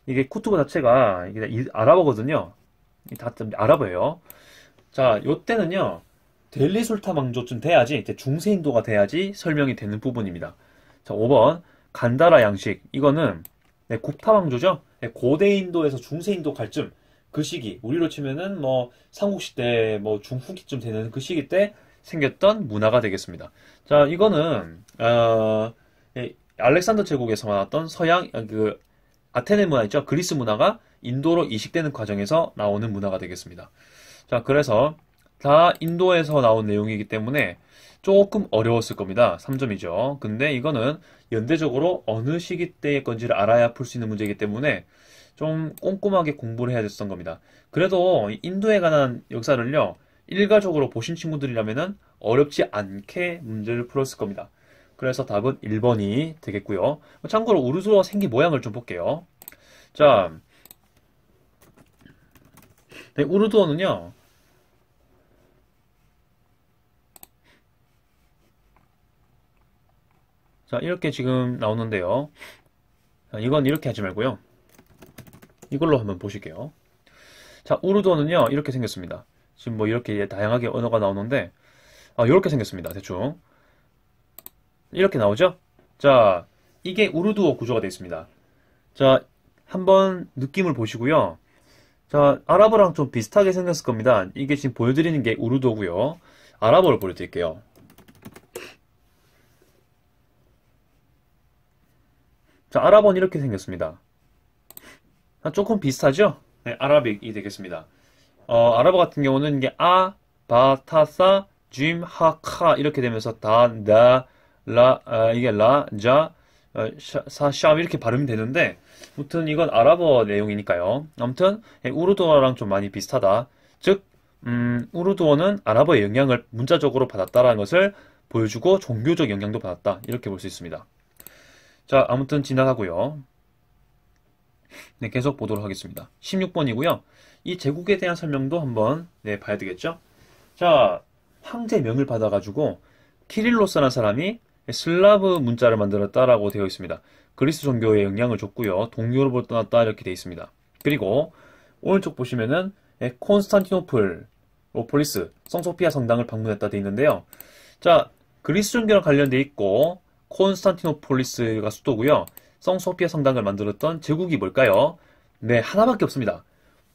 이게 쿠투브 자체가 이게 아랍어거든요. 다 아랍어예요. 자 요때는요 델리 술탄 왕조쯤 돼야지 이제 중세 인도가 돼야지 설명이 되는 부분입니다. 자 5번 간다라 양식 이거는 네, 굽타 왕조죠. 네, 고대 인도에서 중세 인도 갈 쯤 그 시기 우리로 치면은 뭐 삼국시대 뭐 중후기쯤 되는 그 시기 때 생겼던 문화가 되겠습니다. 자 이거는 알렉산더 제국에서 나왔던 서양 그 아테네 문화 있죠. 그리스 문화가 인도로 이식되는 과정에서 나오는 문화가 되겠습니다. 자 그래서 다 인도에서 나온 내용이기 때문에 조금 어려웠을 겁니다. 3점이죠. 근데 이거는 연대적으로 어느 시기 때의 건지를 알아야 풀 수 있는 문제이기 때문에 좀 꼼꼼하게 공부를 해야 됐던 겁니다. 그래도 인도에 관한 역사를요, 일가족으로 보신 친구들이라면 어렵지 않게 문제를 풀었을 겁니다. 그래서 답은 1번이 되겠고요. 참고로 우르도어 생긴 모양을 좀 볼게요. 자, 네, 우르도어는요, 자, 이렇게 지금 나오는데요. 자, 이건 이렇게 하지 말고요. 이걸로 한번 보실게요. 자, 우르도어는요, 이렇게 생겼습니다. 지금 뭐 이렇게 다양하게 언어가 나오는데, 이렇게 생겼습니다. 대충. 이렇게 나오죠? 자, 이게 우르도어 구조가 되어 있습니다. 자, 한번 느낌을 보시고요. 자, 아랍어랑 좀 비슷하게 생겼을 겁니다. 이게 지금 보여드리는 게 우르도어고요. 아랍어를 보여드릴게요. 자, 아랍어는 이렇게 생겼습니다. 조금 비슷하죠? 네, 아라빅이 되겠습니다. 아랍어 같은 경우는 이게 아, 바, 타, 사, 짐, 하, 카 이렇게 되면서 다, 나, 라, 이게 라, 자, 사, 샵 이렇게 발음이 되는데 아무튼 이건 아랍어 내용이니까요. 아무튼 우르드어랑 좀 많이 비슷하다. 즉, 우르드어는 아랍어의 영향을 문자적으로 받았다라는 것을 보여주고 종교적 영향도 받았다. 이렇게 볼 수 있습니다. 자, 아무튼 지나가고요. 네, 계속 보도록 하겠습니다. 16번이고요. 이 제국에 대한 설명도 한번 네, 봐야 되겠죠? 자, 황제명을 받아가지고 키릴로스라는 사람이 슬라브 문자를 만들었다라고 되어 있습니다. 그리스 종교에 영향을 줬고요. 동유럽으로 떠났다 이렇게 되어 있습니다. 그리고 오른쪽 보시면은 콘스탄티노플, 로폴리스, 성소피아 성당을 방문했다 되어 있는데요. 자, 그리스 종교랑 관련되어 있고 콘스탄티노폴리스가 수도고요. 성소피아 성당을 만들었던 제국이 뭘까요? 네, 하나밖에 없습니다.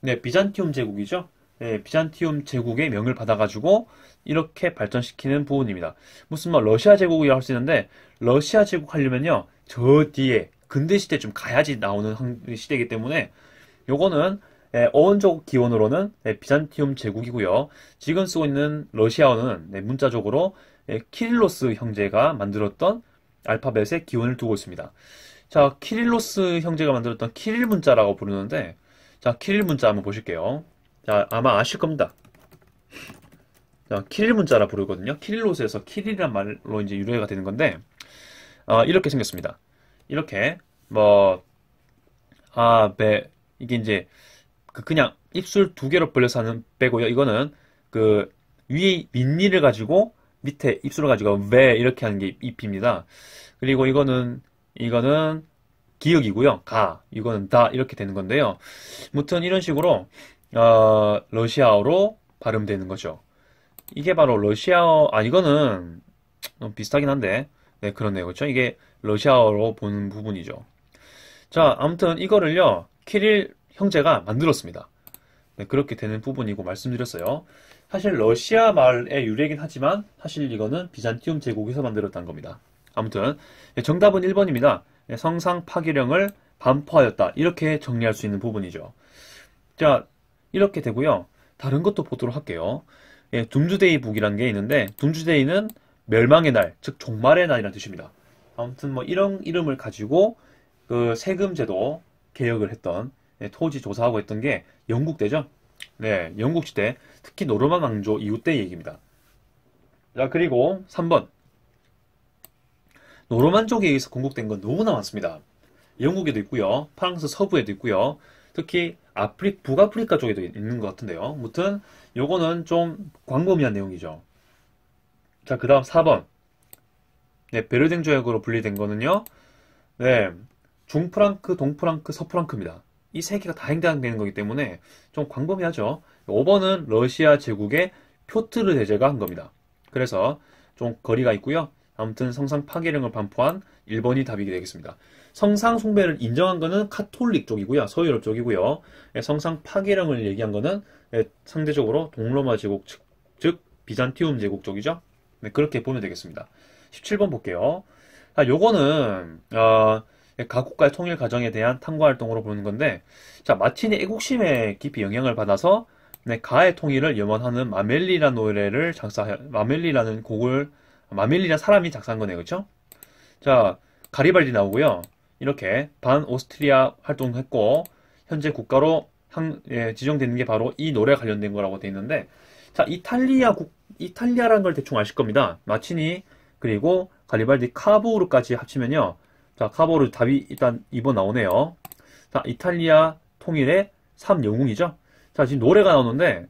네, 비잔티움 제국이죠. 네, 비잔티움 제국의 명을 받아가지고 이렇게 발전시키는 부분입니다. 무슨 뭐 러시아 제국이라고 할 수 있는데 러시아 제국 하려면요 저 뒤에 근대 시대 좀 가야지 나오는 시대이기 때문에 요거는 어원적 기원으로는 비잔티움 제국이고요. 지금 쓰고 있는 러시아어는 문자적으로 키릴로스 형제가 만들었던 알파벳의 기원을 두고 있습니다. 자, 키릴로스 형제가 만들었던 키릴 문자라고 부르는데 자, 키릴 문자 한번 보실게요. 자, 아마 아실 겁니다. 자, 키릴 문자라 부르거든요. 키릴로스에서 키릴이란 말로 이제 유래가 되는 건데, 이렇게 생겼습니다. 이렇게, 뭐, 아, 배, 이게 이제, 그냥 입술 두 개로 벌려서 하는 배고요. 이거는, 그, 위에 밑니를 가지고, 밑에 입술을 가지고, 배, 이렇게 하는 게 잎입니다. 그리고 이거는, 기역이고요. 가, 이거는 다, 이렇게 되는 건데요. 무튼 이런 식으로, 러시아어로 발음되는 거죠. 이게 바로 러시아어, 이거는 너무 비슷하긴 한데, 네, 그렇네요. 그렇죠? 이게 러시아어로 보는 부분이죠. 자, 아무튼 이거를요, 키릴 형제가 만들었습니다. 네, 그렇게 되는 부분이고 말씀드렸어요. 사실 러시아 말의 유래이긴 하지만, 사실 이거는 비잔티움 제국에서 만들었다는 겁니다. 아무튼, 네, 정답은 1번입니다. 네, 성상 파기령을 반포하였다. 이렇게 정리할 수 있는 부분이죠. 자, 이렇게 되고요. 다른 것도 보도록 할게요. 예, 둠즈데이 북이라는 게 있는데 둠즈데이는 멸망의 날, 즉 종말의 날이라는 뜻입니다. 아무튼 뭐 이런 이름을 가지고 그 세금제도 개혁을 했던 토지 조사하고 했던 게 영국 때죠. 네, 영국 시대 특히 노르만 왕조 이후 때 얘기입니다. 자, 그리고 3번 노르만족에 의해서 건국된 건 너무나 많습니다. 영국에도 있고요, 프랑스 서부에도 있고요. 특히 북아프리카 쪽에도 있는 것 같은데요. 아무튼 요거는 좀 광범위한 내용이죠. 자, 그 다음 4번. 네, 베르댕 조약으로 분리된 거는요. 네, 중프랑크, 동프랑크, 서프랑크입니다. 이 세 개가 다 해당되는 거기 때문에 좀 광범위하죠. 5번은 러시아 제국의 표트르 대제가 한 겁니다. 그래서 좀 거리가 있고요. 아무튼 성상 파괴령을 반포한 1번이 답이 되겠습니다. 성상 숭배를 인정한 거는 카톨릭 쪽이고요. 서유럽 쪽이고요. 성상 파괴령을 얘기한 거는 상대적으로 동로마 제국 즉 비잔티움 제국 쪽이죠. 네, 그렇게 보면 되겠습니다. 17번 볼게요. 요거는 각국가의 통일 과정에 대한 탐구 활동으로 보는 건데, 자, 마틴이 애국심에 깊이 영향을 받아서 가의 통일을 염원하는 마멜리라는 노래를 마멜리라는 사람이 작사한 거네요. 그렇죠? 자, 가리발디 나오고요. 이렇게 반 오스트리아 활동했고 현재 국가로 지정되는 게 바로 이 노래에 관련된 거라고 돼 있는데, 자, 이탈리아라는 걸 대충 아실 겁니다. 마치니 그리고 가리발디 카보르까지 합치면요. 자, 카보르 답이 일단 2번 나오네요. 자, 이탈리아 통일의 3영웅이죠. 자, 지금 노래가 나오는데,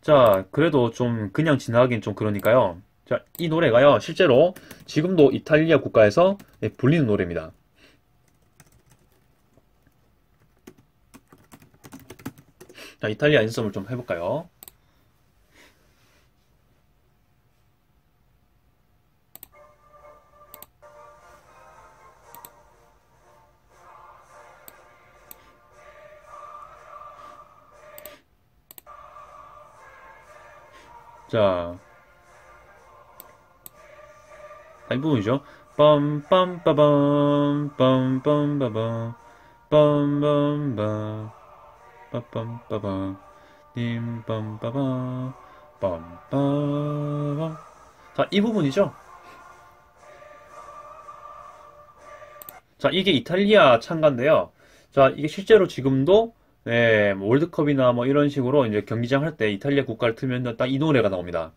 자, 그래도 좀 그냥 지나가긴 좀 그러니까요. 자, 이 노래가요, 실제로 지금도 이탈리아 국가에서 불리는 노래입니다. 자, 이탈리아 인썸을 좀 해볼까요? 자, 이 부분이죠. 빰빰빠밤 빰빰빠밤 빰빰빰 빰빰빠밤 빰빠밤, 빰빠밤. 자, 이 부분이죠. 자, 이게 이탈리아 찬가인데요. 자, 이게 실제로 지금도 뭐 월드컵이나 뭐 이런 식으로 이제 경기장 할 때 이탈리아 국가를 틀면 딱 이 노래가 나옵니다.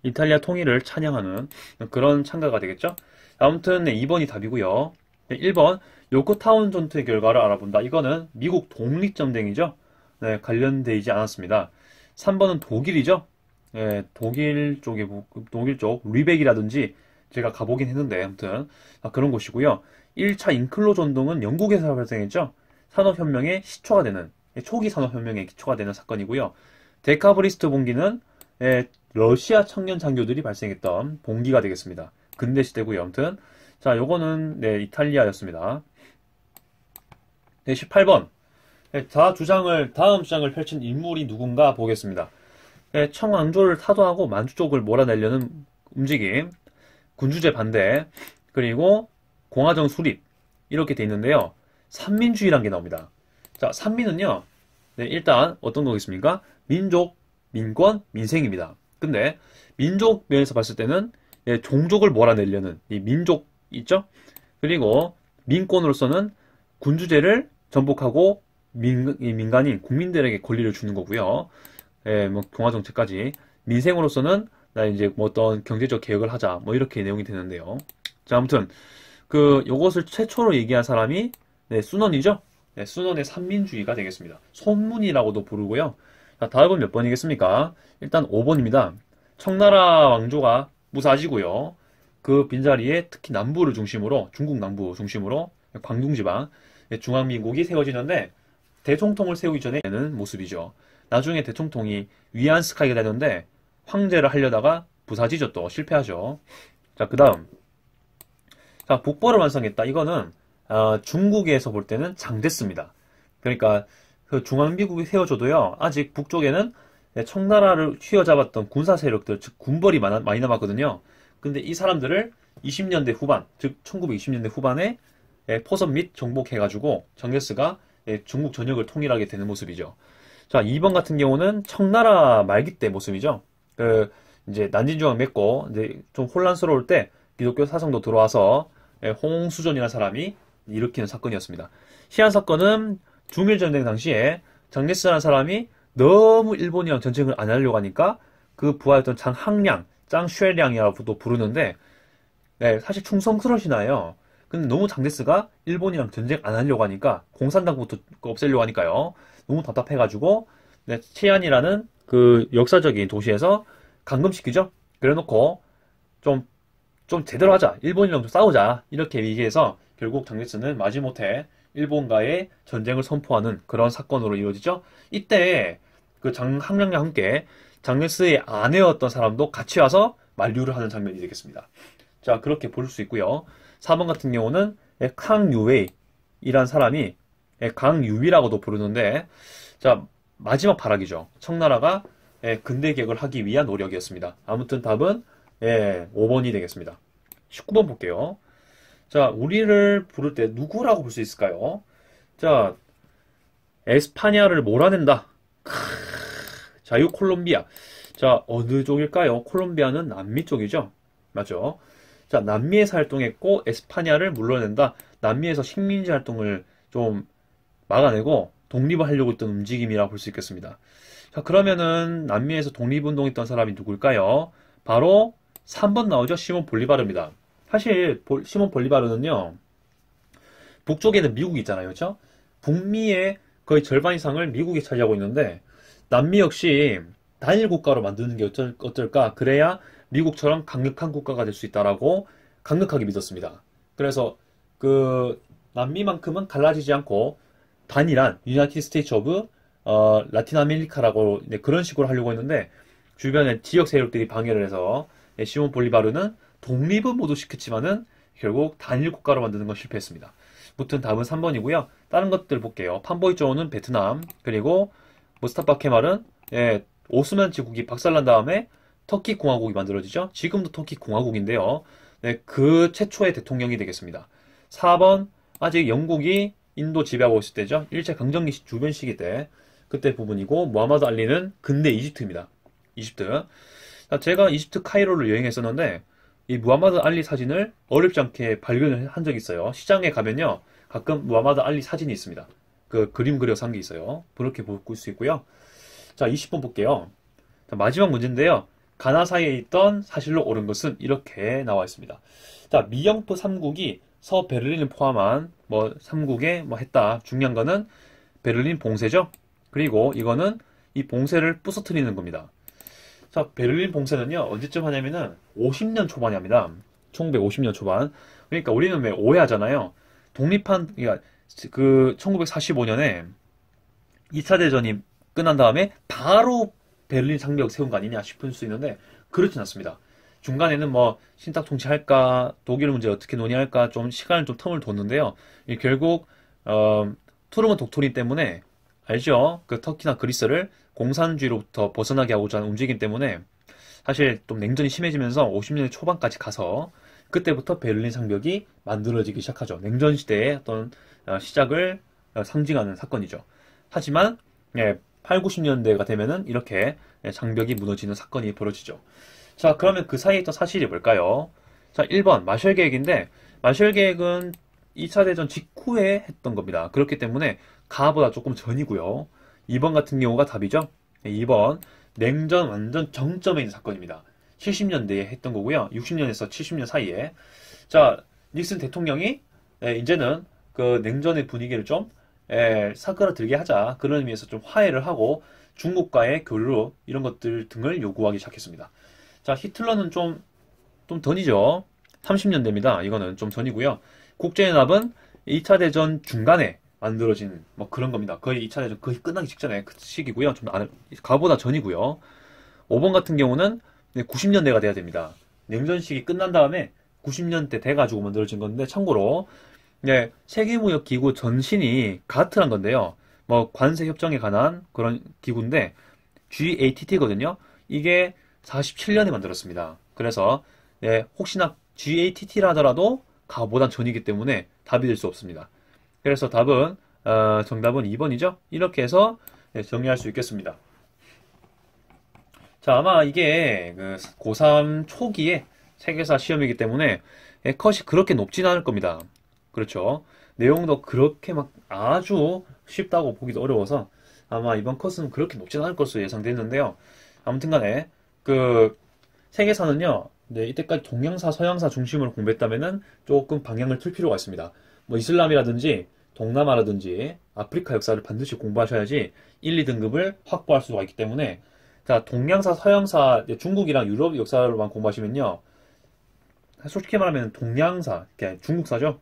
이탈리아 통일을 찬양하는 그런 찬가가 되겠죠? 아무튼 2번이 답이고요. 1번 요크타운 전투의 결과를 알아본다. 이거는 미국 독립전쟁이죠. 네, 관련되지 않았습니다. 3번은 독일이죠. 네, 독일 쪽 리벡이라든지 제가 가보긴 했는데 아무튼 그런 곳이고요. 1차 인클로즈 운동은 영국에서 발생했죠. 산업혁명의 시초가 되는 초기 산업혁명의 기초가 되는 사건이고요. 데카브리스트 봉기는 러시아 청년 장교들이 발생했던 봉기가 되겠습니다. 근대 시대고요. 아무튼 자, 요거는 이탈리아였습니다. 네, 18번. 다음 주장을 펼친 인물이 누군가 보겠습니다. 청왕조를 타도하고 만주 쪽을 몰아내려는 움직임, 군주제 반대, 그리고 공화정 수립 이렇게 돼 있는데요. 삼민주의란 게 나옵니다. 자, 삼민은요. 일단 어떤 거겠습니까? 민족, 민권, 민생입니다. 근데 민족 면에서 봤을 때는 종족을 몰아내려는 이 민족 있죠? 그리고 민권으로서는 군주제를 전복하고 민간인 국민들에게 권리를 주는 거고요. 뭐 공화정책까지 민생으로서는 나 이제 뭐 어떤 경제적 개혁을 하자 뭐 이렇게 내용이 되는데요. 자, 아무튼 요것을 최초로 얘기한 사람이 순원이죠. 순원의 삼민주의가 되겠습니다. 손문이라고도 부르고요. 자, 다음은 몇 번이겠습니까? 일단 5번입니다. 청나라 왕조가 무사지고요. 그 빈자리에 특히 남부를 중심으로 중국 남부 중심으로 광둥지방 중앙민국이 세워지는데 대총통을 세우기 전에는 모습이죠. 나중에 대총통이 위안스카이가 되는데 황제를 하려다가 부사지죠. 또 실패하죠. 자, 그 다음 자, 북벌을 완성했다. 이거는 중국에서 볼 때는 장데스입니다. 그러니까 그 중앙미국이 세워져도요. 아직 북쪽에는 청나라를 휘어잡았던 군사 세력들, 즉 군벌이 많이 남았거든요. 근데 이 사람들을 20년대 후반, 즉 1920년대 후반에 포섭 및 정복해가지고 장데스가 중국 전역을 통일하게 되는 모습이죠. 자, 2번 같은 경우는 청나라 말기 때 모습이죠. 이제 난진중앙 맺고 이제 좀 혼란스러울 때 기독교 사성도 들어와서 홍수전이라는 사람이 일으키는 사건이었습니다. 시안 사건은 중일전쟁 당시에 장데스라는 사람이 너무 일본이랑 전쟁을 안 하려고 하니까 그 부하였던 장항량, 짱쉐량이라고도 부르는데 사실 충성스러우시나요? 근데 너무 장데스가 일본이랑 전쟁 안 하려고 하니까 공산당부터 없애려고 하니까요. 너무 답답해가지고 치안이라는 그 역사적인 도시에서 감금시키죠. 그래놓고 좀 제대로 하자. 일본이랑 좀 싸우자. 이렇게 얘기해서 결국 장데스는 마지못해 일본과의 전쟁을 선포하는 그런 사건으로 이루어지죠. 이때 그 장항량과 함께 장데스의 아내였던 사람도 같이 와서 만류를 하는 장면이 되겠습니다. 자, 그렇게 볼 수 있고요. 4번 같은 경우는 캉유웨이이란 사람이 강유위라고도 부르는데 자, 마지막 발악이죠. 청나라가 근대 개혁을 하기 위한 노력이었습니다. 아무튼 답은 5번이 되겠습니다. 19번 볼게요. 자, 우리를 부를 때 누구라고 볼 수 있을까요? 자, 에스파냐를 몰아낸다. 자유 콜롬비아. 자, 어느 쪽일까요? 콜롬비아는 남미 쪽이죠. 맞죠? 자, 남미에서 활동했고 에스파냐를 물러낸다. 남미에서 식민지 활동을 좀 막아내고 독립을 하려고 했던 움직임이라고 볼 수 있겠습니다. 자, 그러면은 남미에서 독립운동했던 사람이 누굴까요? 바로 3번 나오죠. 시몬 볼리바르입니다. 사실 시몬 볼리바르는요. 북쪽에는 미국이 있잖아요. 그렇죠? 북미의 거의 절반 이상을 미국이 차지하고 있는데 남미 역시 단일 국가로 만드는 게 어떨까? 그래야 미국처럼 강력한 국가가 될 수 있다라고 강력하게 믿었습니다. 그래서 그 남미만큼은 갈라지지 않고 단일한 유나이티드 스테이츠 오브 라틴 아메리카라고 그런 식으로 하려고 했는데 주변에 지역 세력들이 방해를 해서 시몬 볼리바르는 독립은 모두 시켰지만은 결국 단일 국가로 만드는 건 실패했습니다. 무튼 답은 3번이고요. 다른 것들 볼게요. 판보이조는 베트남, 그리고 무스타파 케말은 오스만 제국이 박살난 다음에 터키 공화국이 만들어지죠. 지금도 터키 공화국인데요. 그 최초의 대통령이 되겠습니다. 4번 아직 영국이 인도 지배하고 있을 때죠. 일제 강점기 주변 시기 때. 그 그때 부분이고, 무하마드 알리는 근대 이집트입니다. 이집트. 자, 제가 이집트 카이로를 여행했었는데, 이 무하마드 알리 사진을 어렵지 않게 발견을 한 적이 있어요. 시장에 가면요, 가끔 무하마드 알리 사진이 있습니다. 그 그림 그려서 한 게 있어요. 그렇게 볼 수 있고요. 자, 20번 볼게요. 자, 마지막 문제인데요. 가나 사이에 있던 사실로 옳은 것은 이렇게 나와 있습니다. 자, 미영프 3국이 서베를린을 포함한 뭐 3국에 뭐 했다. 중요한 거는 베를린 봉쇄죠. 그리고 이거는 이 봉쇄를 부서뜨리는 겁니다. 자, 베를린 봉쇄는요, 언제쯤 하냐면은 50년 초반에 합니다. 1950년 초반. 그러니까 우리는 왜 오해하잖아요. 그러니까 그 1945년에 2차 대전이 끝난 다음에 바로 베를린 장벽 세운 거 아니냐 싶을 수 있는데 그렇진 않습니다. 중간에는 뭐 신탁 통치할까, 독일 문제 어떻게 논의할까 좀 시간을 좀 텀을 뒀는데요. 결국 투르먼 독토린 때문에 알죠? 그 터키나 그리스를 공산주의로부터 벗어나게 하고자 하는 움직임 때문에 사실 좀 냉전이 심해지면서 50년대 초반까지 가서 그때부터 베를린 장벽이 만들어지기 시작하죠. 냉전 시대의 어떤 시작을 상징하는 사건이죠. 하지만 8, 90년대가 되면은 이렇게 장벽이 무너지는 사건이 벌어지죠. 자, 그러면 그 사이에 있던 사실이 뭘까요? 자, 1번 마셜 계획인데 마셜 계획은 2차 대전 직후에 했던 겁니다. 그렇기 때문에 가보다 조금 전이고요. 2번 같은 경우가 답이죠. 2번 냉전 완전 정점에 있는 사건입니다. 70년대에 했던 거고요. 60년에서 70년 사이에. 자, 닉슨 대통령이 이제는 그 냉전의 분위기를 좀 사그라들게 하자. 그런 의미에서 좀 화해를 하고 중국과의 교류 이런 것들 등을 요구하기 시작했습니다. 자, 히틀러는 좀 전이죠. 30년대입니다. 이거는 좀 전이고요. 국제연합은 2차 대전 중간에 만들어진 뭐 그런 겁니다. 거의 2차 대전 거의 끝나기 직전에 그 시기고요. 가보다 전이고요. 5번 같은 경우는 90년대가 돼야 됩니다. 냉전 시기 끝난 다음에 90년대 돼가지고 만들어진 건데 참고로 세계무역기구 전신이 가트란 건데요. 뭐 관세 협정에 관한 그런 기구인데 GATT거든요. 이게 47년에 만들었습니다. 그래서 혹시나 GATT라 하더라도 가보단 전이기 때문에 답이 될 수 없습니다. 그래서 정답은 2번이죠. 이렇게 해서 정리할 수 있겠습니다. 자, 아마 이게 그 고3 초기에 세계사 시험이기 때문에 컷이 그렇게 높지는 않을 겁니다. 그렇죠. 내용도 그렇게 막 아주 쉽다고 보기도 어려워서 아마 이번 컷은 그렇게 높지는 않을 것으로 예상됐는데요. 아무튼 간에 그 세계사는요, 이때까지 동양사, 서양사 중심으로 공부했다면은 조금 방향을 틀 필요가 있습니다. 뭐 이슬람이라든지 동남아라든지 아프리카 역사를 반드시 공부하셔야지 1, 2등급을 확보할 수가 있기 때문에 자, 동양사, 서양사, 중국이랑 유럽 역사로만 공부하시면요. 솔직히 말하면 동양사, 중국사죠.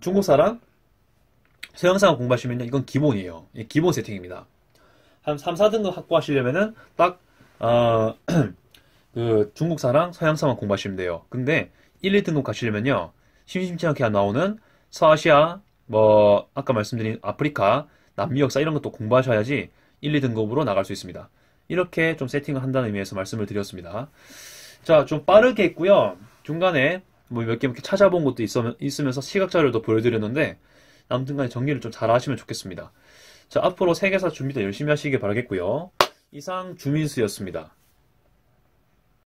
중국사랑 서양사만 공부하시면요. 이건 기본이에요. 기본 세팅입니다. 한 3, 4등급 확보하시려면은 딱 그 중국사랑 서양사만 공부하시면 돼요. 근데 1, 2등급 가시려면요. 심심치 않게 나오는 서아시아, 뭐 아까 말씀드린 아프리카, 남미 역사 이런 것도 공부하셔야지 1, 2등급으로 나갈 수 있습니다. 이렇게 좀 세팅을 한다는 의미에서 말씀을 드렸습니다. 자, 좀 빠르게 했고요. 중간에 뭐 몇 개 이렇게 찾아본 것도 있으면서 시각자료도 보여드렸는데 아무튼 간에 정리를 좀 잘 하시면 좋겠습니다. 자, 앞으로 세계사 준비도 열심히 하시길 바라겠고요. 이상 주민수였습니다.